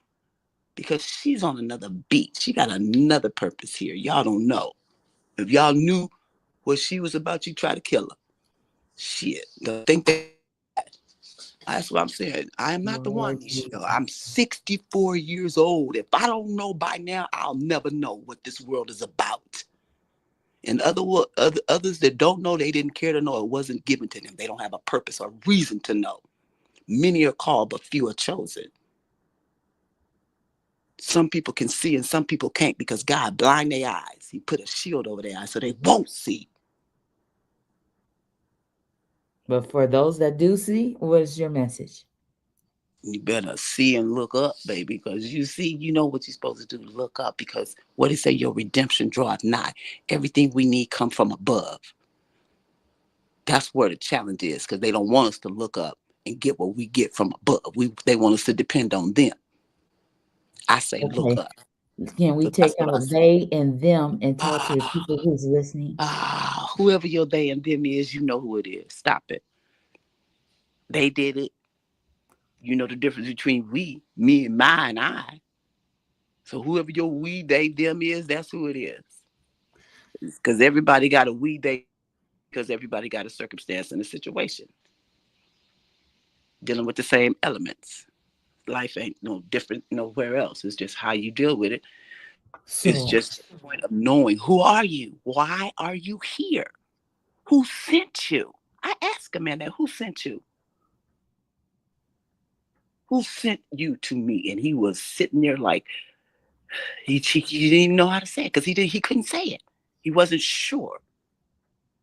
[SPEAKER 2] because she's on another beat. She got another purpose here. Y'all don't know. If y'all knew what she was about, you try to kill her. Shit. Don't think that. That's what I'm saying. I am not the
[SPEAKER 1] Lord
[SPEAKER 2] one, Michelle.
[SPEAKER 1] Jesus.
[SPEAKER 2] I'm 64 years old. If I don't know by now, I'll never know what this world is about. And others that don't know, they didn't care to know. It wasn't given to them. They don't have a purpose or reason to know. Many are called, but few are chosen. Some people can see and some people can't because God blind their eyes. He put a shield over their eyes so they won't see.
[SPEAKER 1] But for those that do see, what is your message?
[SPEAKER 2] You better see and look up, baby, because you see, you know what you're supposed to do. Look up, because what it say, your redemption draweth nigh. Everything we need come from above. That's where the challenge is, because they don't want us to look up and get what we get from above. They want us to depend on them. I say look
[SPEAKER 1] Okay.
[SPEAKER 2] up.
[SPEAKER 1] Can we
[SPEAKER 2] So that's
[SPEAKER 1] take
[SPEAKER 2] what I
[SPEAKER 1] out
[SPEAKER 2] say.
[SPEAKER 1] they and them and talk to the people
[SPEAKER 2] Ah,
[SPEAKER 1] who's listening?
[SPEAKER 2] whoever your they and them is, you know who it is. Stop it. They did it. You know the difference between we, me, and my, and I. So whoever your we, they, them is, that's who it is. Because everybody got a we, they, because everybody got a circumstance and a situation dealing with the same elements. Life ain't no different nowhere else. It's just how you deal with it. It's
[SPEAKER 1] So,
[SPEAKER 2] just the point of knowing, who are you? Why are you here? Who sent you? I ask a man that, who sent you? Who sent you to me? And he was sitting there like he didn't even know how to say it because he couldn't say it. He wasn't sure.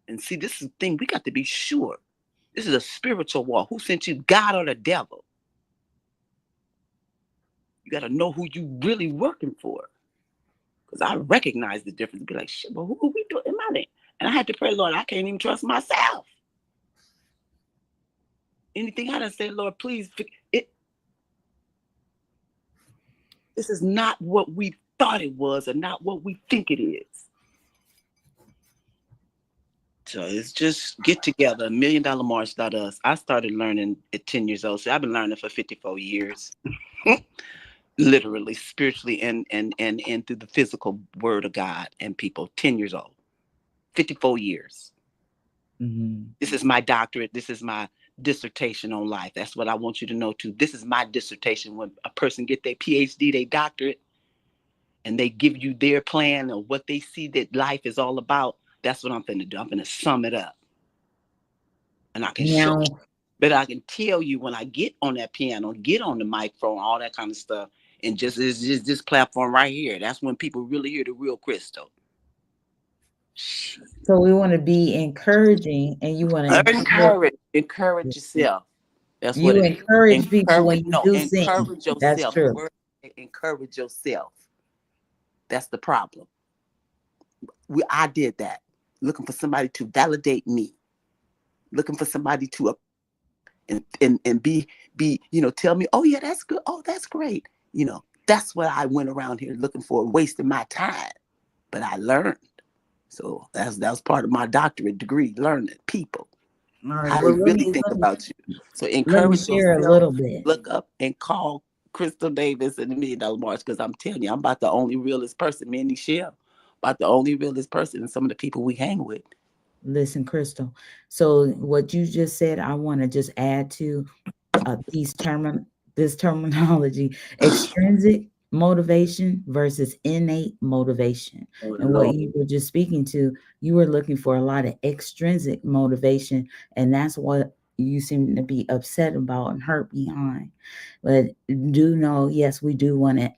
[SPEAKER 2] And see, this is the thing, we got to be sure. This is a spiritual walk. Who sent you, God or the devil? You got to know who you really working for. Because I recognize the difference. Be like, shit, but who are we doing? Am I there? And I had to pray, Lord, I can't even trust myself. Anything I done say, Lord, please, this is not what we thought it was, or not what we think it is. So it's just get together, $1,000,000march.us. I started learning at 10 years old. So I've been learning for 54 years. Literally, spiritually, and through the physical word of God and people. 10 years old. 54 years. This is my doctorate. This is my dissertation on life. That's what I want you to know too. This is my dissertation. When a person get their PhD, their doctorate, and they give you their plan of what they see that life is all about, that's what I'm finna do. I'm finna sum it up. And I can show you.
[SPEAKER 1] now,
[SPEAKER 2] But I can tell you when I get on that piano, get on the microphone, all that kind of stuff, and just it's just this platform right here. That's when people really hear the real Crystal.
[SPEAKER 1] so we want to be encouraging and you want to
[SPEAKER 2] Encourage yourself. That's what
[SPEAKER 1] you
[SPEAKER 2] it is.
[SPEAKER 1] encourage people when you do sing.
[SPEAKER 2] Encourage
[SPEAKER 1] That's
[SPEAKER 2] yourself. The
[SPEAKER 1] true.
[SPEAKER 2] word, encourage yourself. That's the problem. I did that, looking for somebody to validate me, looking for somebody to and be tell me, oh yeah, that's good, oh that's great. That's what I went around here looking for, wasting my time. But I learned. So that's part of my doctorate degree, learning people,
[SPEAKER 1] All right.
[SPEAKER 2] how
[SPEAKER 1] Well,
[SPEAKER 2] they really think about you. So
[SPEAKER 1] let me
[SPEAKER 2] encourage
[SPEAKER 1] share a
[SPEAKER 2] yourself.
[SPEAKER 1] little bit.
[SPEAKER 2] Look up and call Crystal Davis and the $1,000,000March, because I'm telling you, I'm about the only realest person, me and Nichelle, about the only realest person and some of the people we hang with.
[SPEAKER 1] Listen, Crystal. So what you just said, I want to just add to these this terminology: extrinsic motivation versus innate motivation.
[SPEAKER 2] Oh
[SPEAKER 1] And what
[SPEAKER 2] Lord.
[SPEAKER 1] you were just speaking to, you were looking for a lot of extrinsic motivation, and that's what you seem to be upset about and hurt behind. But do know, yes, we do want to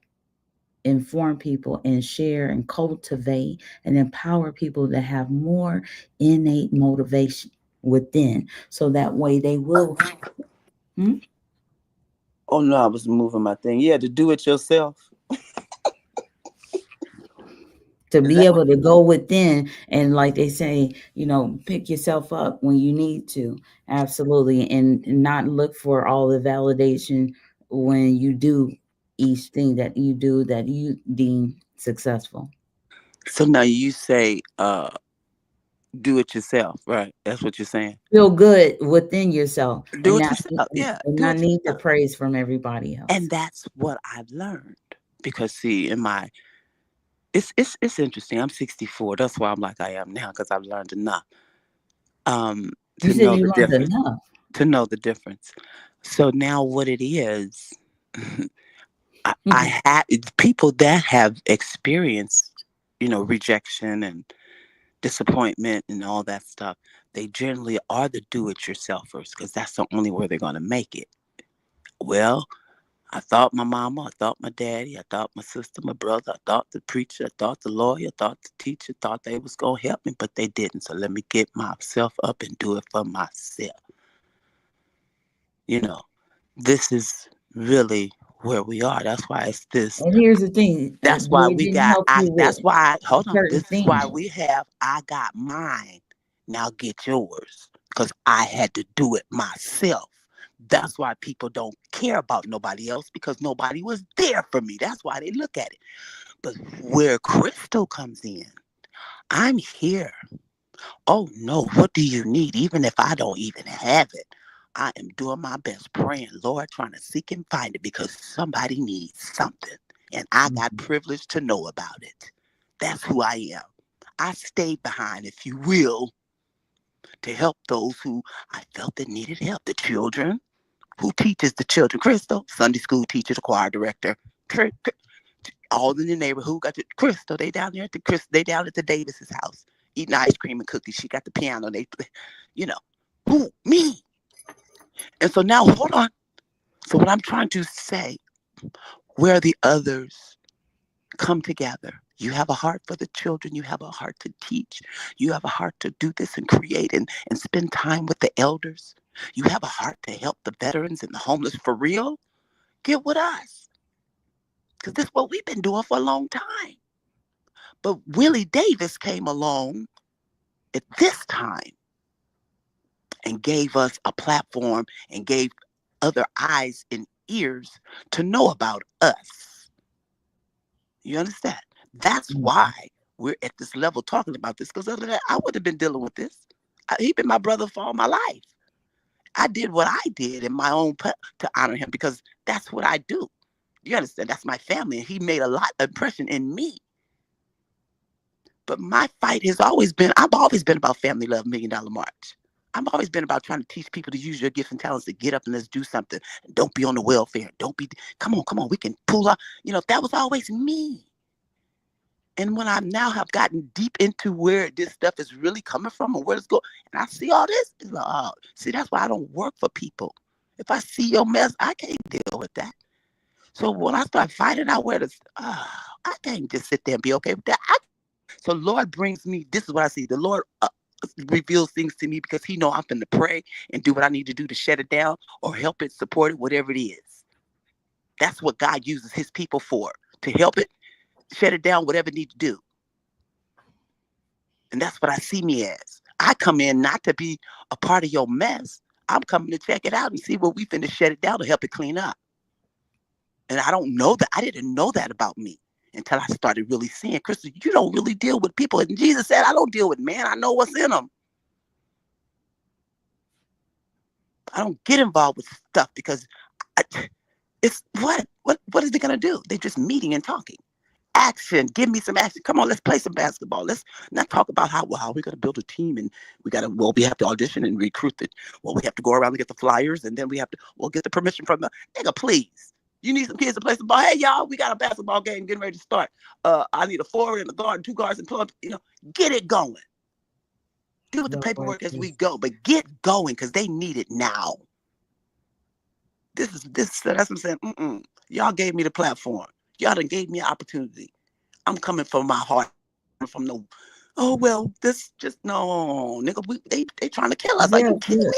[SPEAKER 1] inform people and share and cultivate and empower people to have more innate motivation within, so that way they will. Hmm?
[SPEAKER 2] Oh no, I was moving my thing. Yeah, to do it yourself.
[SPEAKER 1] To
[SPEAKER 2] Is
[SPEAKER 1] be
[SPEAKER 2] that
[SPEAKER 1] able to go within and, like they say, pick yourself up when you need to. Absolutely. And not look for all the validation when you do each thing that you do that you deem successful.
[SPEAKER 2] so now you say do it yourself, right? That's what you're saying.
[SPEAKER 1] Feel good within yourself
[SPEAKER 2] Do
[SPEAKER 1] and
[SPEAKER 2] it
[SPEAKER 1] not
[SPEAKER 2] yourself. Yeah,
[SPEAKER 1] and
[SPEAKER 2] do
[SPEAKER 1] not
[SPEAKER 2] it
[SPEAKER 1] need the
[SPEAKER 2] yourself.
[SPEAKER 1] praise from everybody else.
[SPEAKER 2] And that's what I've learned. Because see, it's interesting. I'm 64. That's why I'm like I am now, because I've learned enough um
[SPEAKER 1] You
[SPEAKER 2] to
[SPEAKER 1] said
[SPEAKER 2] know
[SPEAKER 1] you
[SPEAKER 2] the
[SPEAKER 1] learned
[SPEAKER 2] difference.
[SPEAKER 1] enough.
[SPEAKER 2] To know the difference. So now what it is, I had people that have experienced, rejection and disappointment and all that stuff. They generally are the do-it-yourselfers, because that's the only way they're going to make it. Well, I thought my mama, I thought my daddy, I thought my sister, my brother, I thought the preacher, I thought the lawyer, I thought the teacher, thought they was going to help me, but they didn't. So let me get myself up and do it for myself. You know, this is really where we are. That's why it's this.
[SPEAKER 1] And here's the thing,
[SPEAKER 2] That's why
[SPEAKER 1] they
[SPEAKER 2] we
[SPEAKER 1] didn't
[SPEAKER 2] got,
[SPEAKER 1] help you
[SPEAKER 2] that's
[SPEAKER 1] with
[SPEAKER 2] why, hold on.
[SPEAKER 1] certain
[SPEAKER 2] This is why
[SPEAKER 1] things.
[SPEAKER 2] we have, I got mine. Now get yours. Because I had to do it myself. That's why people don't care about nobody else because nobody was there for me. That's why they look at it. But where Crystal comes in, I'm here. Oh no, what do you need? Even if I don't even have it, I am doing my best, praying, Lord, trying to seek and find it because somebody needs something. And I got
[SPEAKER 1] Mhm.
[SPEAKER 2] privilege to know about it. That's who I am. I stayed behind, if you will, to help those who I felt that needed help. The children. Who teaches the children? Crystal, Sunday school teacher, the choir director. All in the neighborhood. Who got the Crystal? They down there at the They down at the Davis's house eating ice cream and cookies. She got the piano. They, you know, who me? And so now, hold on. So what I'm trying to say, where the others come together. You have a heart for the children. You have a heart to teach. You have a heart to do this and create and spend time with the elders. You have a heart to help the veterans and the homeless for real. Get with us. Because this is what we've been doing for a long time. But Willie Davis came along at this time and gave us a platform and gave other eyes and ears to know about us. You understand? That's why
[SPEAKER 1] Mhm.
[SPEAKER 2] we're at this level talking about this. Because other than that, I would have been dealing with this. He's been my brother for all my life. I did what I did in my own to honor him because that's what I do. You understand? That's my family, and he made a lot of impression in me. But my fight has always been, I've always been about family love, $1 Million March. I've always been about trying to teach people to use your gifts and talents to get up and let's do something. Don't be on the welfare. Don't be, come on, we can pull up. That was always me. And when I now have gotten deep into where this stuff is really coming from and where it's going, and I see all this, it's like, oh, see, that's why I don't work for people. If I see your mess, I can't deal with that. So when I start finding out where this, I can't just sit there and be okay with that. So Lord brings me, this is what I see. The Lord reveals things to me because he know I'm going to pray and do what I need to do to shut it down or help it, support it, whatever it is. That's what God uses his people for, to help it, shut it down, whatever it needs to do. And that's what I see me as. I come in not to be a part of your mess. I'm coming to check it out and see what we finna shut it down to help it clean up. And I don't know that. I didn't know that about me until I started really seeing, Crystal, you don't really deal with people. And Jesus said, I don't deal with man. I know what's in them. I don't get involved with stuff because I, it's what is it gonna do? They're just meeting and talking. Action, give me some action. Come on, let's play some basketball. Let's not talk about how we gotta build a team and we have to audition and recruit it. Well, we have to go around and get the flyers and then we have to get the permission from the nigga, please. You need some kids to play some ball. Hey y'all, we got a basketball game getting ready to start. I need a forward and a guard, 2 guards and pull up, get it going. Do with the
[SPEAKER 1] Lord
[SPEAKER 2] paperwork as we
[SPEAKER 1] Jesus.
[SPEAKER 2] go, but get going because they need it now. This. That's what I'm saying. Y'all gave me the platform. Y'all done gave me an opportunity. I'm coming from my heart, from the. Oh well, this just no, nigga. They trying to kill us. Are
[SPEAKER 1] Yeah,
[SPEAKER 2] you kidding
[SPEAKER 1] yeah.
[SPEAKER 2] me?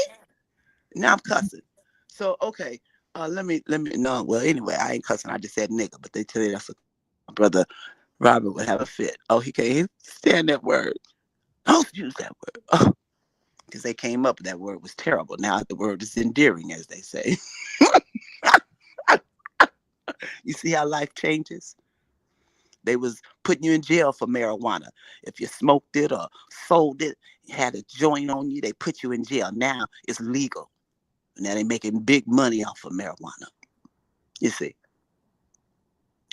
[SPEAKER 2] Now I'm cussing. So okay, let me no. Well, anyway, I ain't cussing. I just said nigga, but they tell you that's my brother Robert would have a fit. Oh, he can't stand that word. Don't use that word. Oh, because they came up, that word was terrible. Now the word is endearing, as they say. You see how life changes? They was putting you in jail for marijuana. If you smoked it or sold it, had a joint on you, they put you in jail. Now it's legal. Now they're making big money off of marijuana. You see,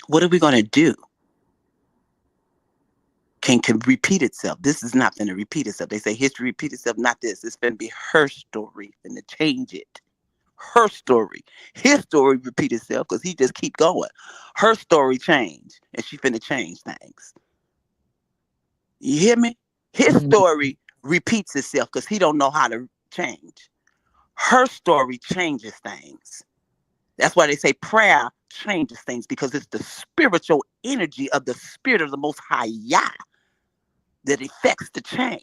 [SPEAKER 2] what are we going to do? Can repeat itself. This is not going to repeat itself. They say history repeat itself, not this. It's going to be her story and to change it. Her story. His story repeat itself because he just keep going. Her story change and she finna change things. You hear me? His
[SPEAKER 1] Mhm.
[SPEAKER 2] story repeats itself because he don't know how to change. Her story changes things. That's why they say prayer changes things, because it's the spiritual energy of the spirit of the Most High Yah that affects the change.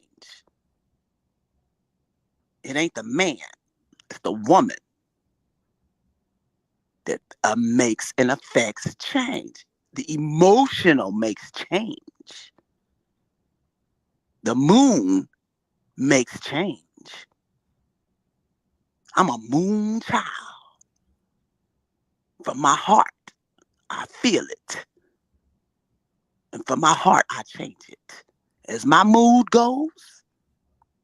[SPEAKER 2] It ain't the man, it's the woman that makes and affects change. The emotional makes change. The moon makes change. I'm a moon child. From my heart, I feel it. And from my heart, I change it. As my mood goes,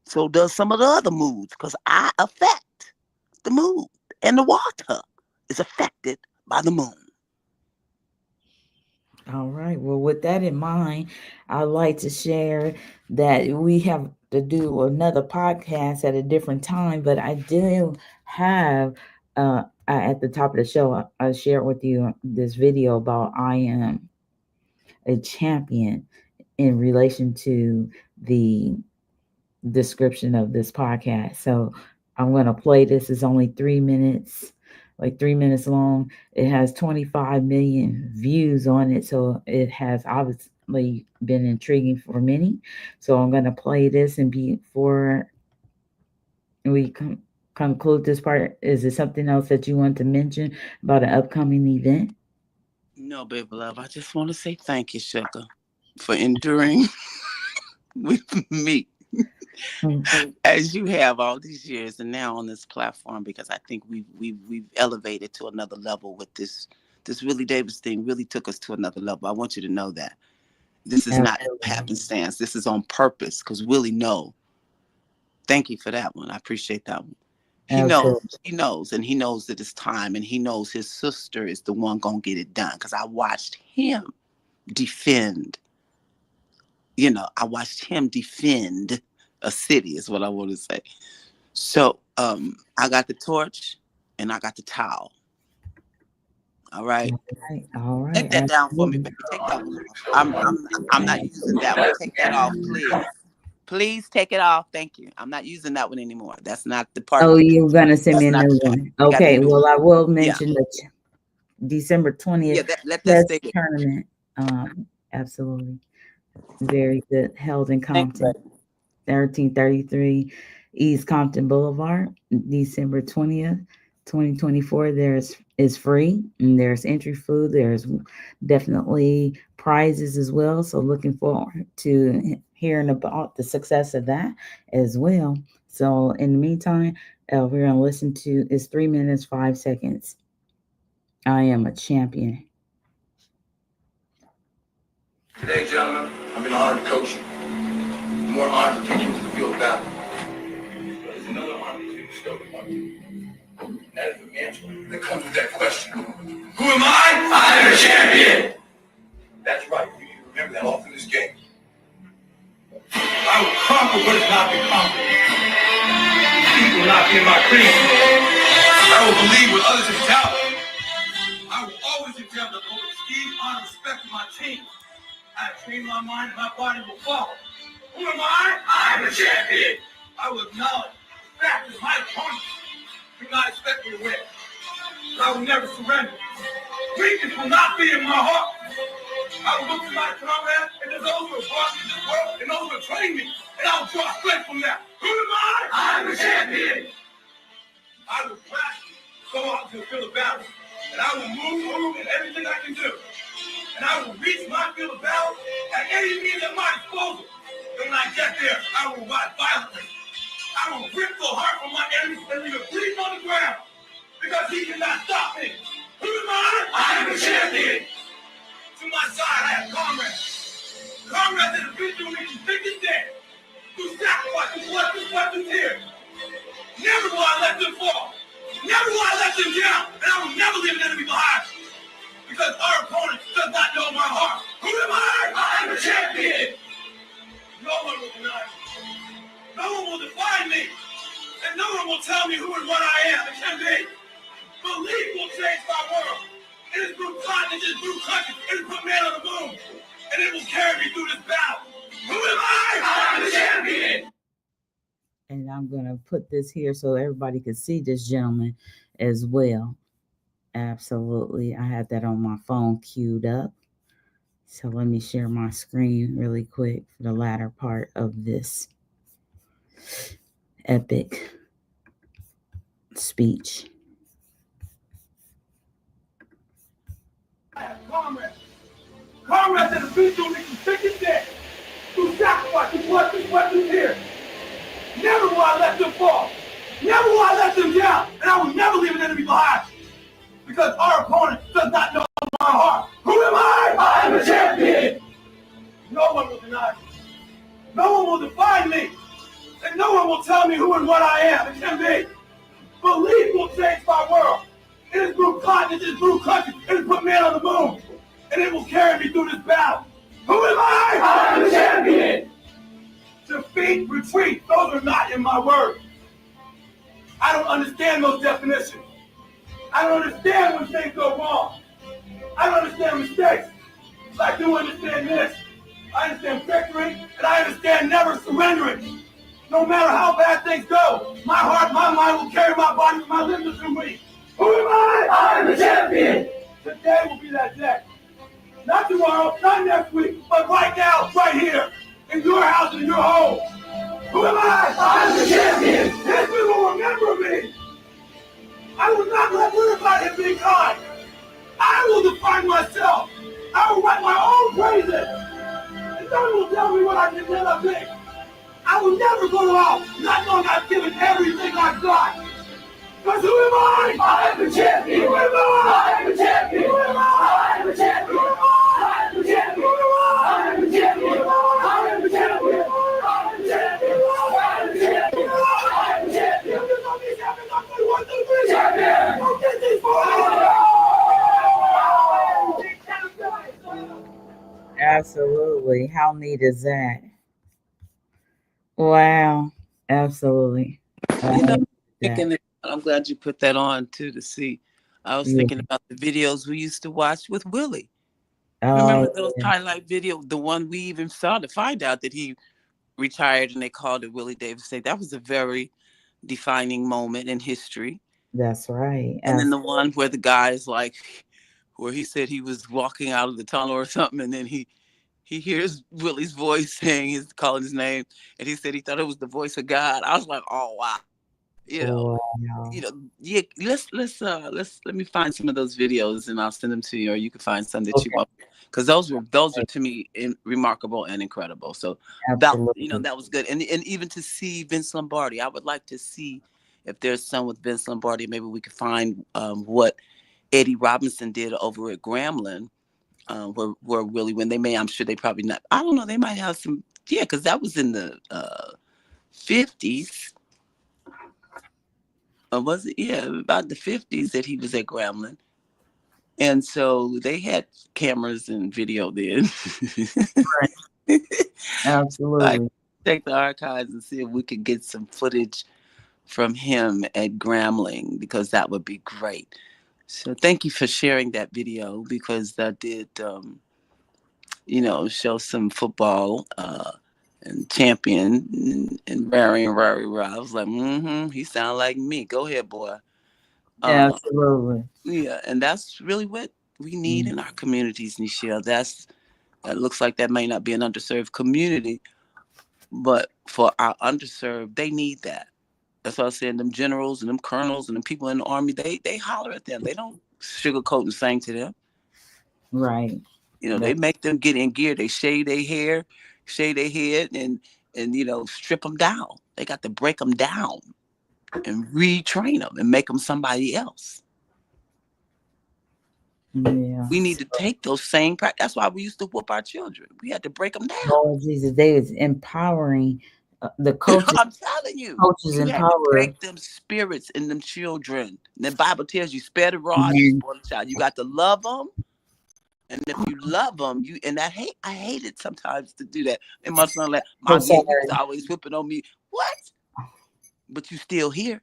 [SPEAKER 2] so does some of the other moods, because I affect the mood. And the water is affected by the moon.
[SPEAKER 1] All right. Well, with that in mind, I'd like to share that we have to do another podcast at a different time, but I do have at the top of the show, I shared with you this video about I am a champion in relation to the description of this podcast. So I'm going to play this. It's only 3 minutes, like 3 minutes long. It has 25 million views on it. So it has obviously been intriguing for many. So I'm going to play this, and before we conclude this part, is there something else that you want to mention about an upcoming event?
[SPEAKER 2] No, baby love, I just want to say thank you, Sugar, for enduring with me as you have all these years, and now on this platform, because I think we've elevated to another level with this Willie Davis thing. Really took us to another level. I want you to know that this is not happenstance. This is on purpose, because Willie know. Thank you for that one. I appreciate that one. He knows, and he knows that it's time, and he knows his sister is the one gonna get it done. Because I watched him defend. I watched him defend a city, is what I want to say. So I got the torch and I got the towel. All right.
[SPEAKER 1] All right.
[SPEAKER 2] Take that down for me, baby. Take that one off. I'm not using that one. Take that off, please. Please take it off. Thank you. I'm not using that one anymore. That's not the part.
[SPEAKER 1] Oh, you're gonna send me a new one. Okay. Well, I will mention that December 20th
[SPEAKER 2] let that stay
[SPEAKER 1] tournament. Absolutely. Very good. Held in Compton. 1333 East Compton Boulevard, December 20th, 2024. Is free, and there's entry food. There's definitely prizes as well. So looking forward to hearing about the success of that as well. So in the meantime, we're gonna listen to it's 3 minutes 5 seconds. I am a champion.
[SPEAKER 3] Today, gentlemen, I'm in honor to coach you. More honor to take you to the field of battle. But there's another honor to be bestowed upon you. And that is the mantle that comes with that question. Who am I? I am a champion. That's right. You need to remember that all through this game. I will conquer what has not been conquered. Peace will not be in my creed. I will believe what others have doubted. I will always endeavor to hold esteem, honor, respect to my team. I have trained my mind and my body will follow. Who am I? I am a champion. I will acknowledge the fact that my opponents do not expect me to win. But I will never surrender. Weakness will not be in my heart. I will look to my comrades and to those who have brought me to this world and those who have trained me, and I will draw strength from that. Who am I? I am a champion. I will practice, go out to the field of battle, and I will move in everything I can do. And I will reach my field of battle at any means at my disposal. And when I get there, I will ride violently. I will rip the heart from my enemies and leave it bleeding on the ground. Because he cannot stop me. Who am I? I am a champion. To my side, I have comrades. Comrades that have been through me through thick and thin. Through sacrifice, through blood, through sweat, through tears. Never will I let them fall. Never will I let them down. And I will never leave an enemy behind. Because our opponent does not know my heart. Who am I? I am a champion. No one will deny me. No one will define me. And no one will tell me who and what I am and can be. Belief will change my world. It is through continents, it is through countries, it is put man on the moon. And it will carry me through this battle. Who am I? I am a champion.
[SPEAKER 1] And I'm going to put this here so everybody can see this gentleman as well. Absolutely. I had that on my phone queued up. So let me share my screen really quick for the latter part of this epic speech.
[SPEAKER 3] Comrades. Comrades that have been through this thick and thin, through sacrifice, through blood, through sweat, through tears. Never will I let them fall. Never will I let them down. And I will never leave an enemy behind. Because our opponent does not know my heart. Who am I? I am a champion. No one will deny me. No one will define me. And no one will tell me who and what I am and can be. Belief will change my world. It has grew continents, it has grew countries, it has put man on the moon. And it will carry me through this battle. Who am I? I am a champion. Defeat, retreat, those are not in my words. I don't understand those definitions. I don't understand when things go wrong. I don't understand mistakes. But I do understand this. I understand victory, and I understand never surrendering. No matter how bad things go, my heart, my mind will carry my body, my limbs through me. Who am I? I am the champion. Today will be that day. Not tomorrow, not next week, but right now, right here, in your house and in your home. Who am I? I am the champion. History will remember me. I will not let everybody him being kind. I will define myself. I will write my own praises. And no one will tell me what I can never be. I will never go out not knowing I've given everything I've got. Because who am I? I am the champion. Who am I? I am the champion. Who am I? I am the champion. Who am I? I am the champion. Who am I? I am the champion. Who am I? I am the champion. I am the champion. I am the champion. I am the champion. I'm just on these champions. I'm going 1, 2, 3. Champion. Go get these boys.
[SPEAKER 1] Absolutely. How neat is that? Wow. Absolutely.
[SPEAKER 2] You know, I'm glad you put that on too to see. I was thinking about the videos we used to watch with Willie. Remember those highlight videos? The one we even saw to find out that he retired and they called it Willie Davis Day. That was a very defining moment in history.
[SPEAKER 1] That's right.
[SPEAKER 2] And then the one where the guy's like, where he said he was walking out of the tunnel or something, and then he hears Willie's voice saying he's calling his name, and he said he thought it was the voice of God. I was like, oh wow. Yeah. Let me find some of those videos and I'll send them to you, or you can find some that you want, because those are to me remarkable and incredible. So that was good, and even to see Vince Lombardi, I would like to see if there's some with Vince Lombardi. Maybe we could find what Eddie Robinson did over at Grambling, where Willie, when they may, I'm sure they probably not. I don't know. They might have some, because that was in the 50s. Was it? Yeah, about the 50s that he was at Grambling. And so they had cameras and video then.
[SPEAKER 1] Right. Absolutely.
[SPEAKER 2] I check the archives and see if we could get some footage from him at Grambling, because that would be great. So thank you for sharing that video, because that did, show some football and champion and rah. I was like, he sound like me. Go ahead, boy.
[SPEAKER 1] Absolutely.
[SPEAKER 2] Yeah, and that's really what we need in our communities, Nichelle. That looks like that may not be an underserved community, but for our underserved, they need that. That's what I was saying. Them generals and them colonels and them people in the army, they holler at them. They don't sugarcoat and sing to them.
[SPEAKER 1] Right.
[SPEAKER 2] They make them get in gear. They shave their hair, shave their head, and strip them down. They got to break them down and retrain them and make them somebody else.
[SPEAKER 1] Yeah.
[SPEAKER 2] We need to take those same practice. That's why we used to whoop our children. We had to break them down.
[SPEAKER 1] Oh, Jesus, they was empowering the coaches.
[SPEAKER 2] I'm telling you,
[SPEAKER 1] coaches
[SPEAKER 2] you had to break them spirits in them children. And the Bible tells you, spare the rod, spoil the child. You got to love them. And if you love them, I hate it sometimes to do that. And my son like, my dad was always whipping on me. What? But you still here.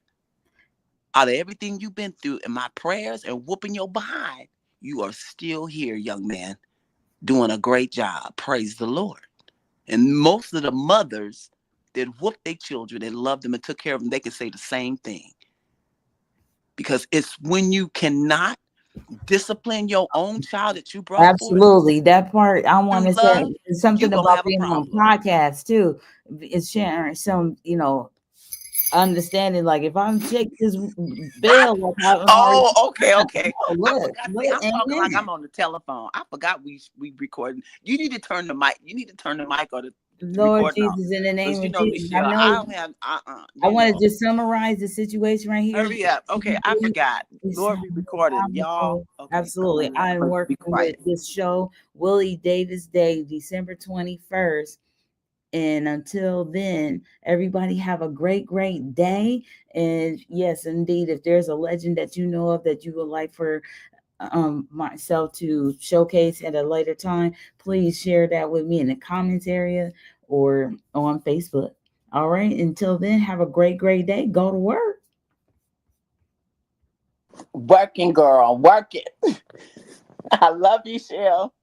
[SPEAKER 2] Out of everything you've been through and my prayers and whooping your behind, you are still here, young man, doing a great job. Praise the Lord. And most of the mothers that whooped their children and loved them and took care of them, they can say the same thing. Because it's when you cannot discipline your own child that you brought forth
[SPEAKER 1] Absolutely. That part I want
[SPEAKER 2] through
[SPEAKER 1] to say
[SPEAKER 2] love,
[SPEAKER 1] is
[SPEAKER 2] you
[SPEAKER 1] something
[SPEAKER 2] gonna
[SPEAKER 1] about
[SPEAKER 2] have a
[SPEAKER 1] being on a
[SPEAKER 2] problem.
[SPEAKER 1] podcast too. Is sharing some, understanding. Like if I'm shake this bell, like I'm already.
[SPEAKER 2] Oh, okay.
[SPEAKER 1] Oh,
[SPEAKER 2] I
[SPEAKER 1] look,
[SPEAKER 2] forgot. See,
[SPEAKER 1] look,
[SPEAKER 2] I'm talking like
[SPEAKER 1] amen.
[SPEAKER 2] I'm on the telephone. I forgot we recording. You need to turn the mic. You need to turn the mic or the
[SPEAKER 1] Lord
[SPEAKER 2] recording off.
[SPEAKER 1] Jesus, in the name
[SPEAKER 2] Because
[SPEAKER 1] of Jesus, I
[SPEAKER 2] Michelle, I
[SPEAKER 1] know.
[SPEAKER 2] don't have
[SPEAKER 1] I want to just summarize the situation right here.
[SPEAKER 2] hurry up. Okay, I forgot.
[SPEAKER 1] It's
[SPEAKER 2] Lord, we recording. Y'all. Okay,
[SPEAKER 1] absolutely. I am
[SPEAKER 2] I'm gonna be
[SPEAKER 1] working with
[SPEAKER 2] quiet.
[SPEAKER 1] this show, Willie Davis Day, December 21st. And until then, everybody have a great, great day. And yes, indeed, if there's a legend that you know of that you would like for myself to showcase at a later time, please share that with me in the comments area or on Facebook. All right. Until then, have a great, great day. Go to work.
[SPEAKER 2] Working girl, working. I love you, Shell.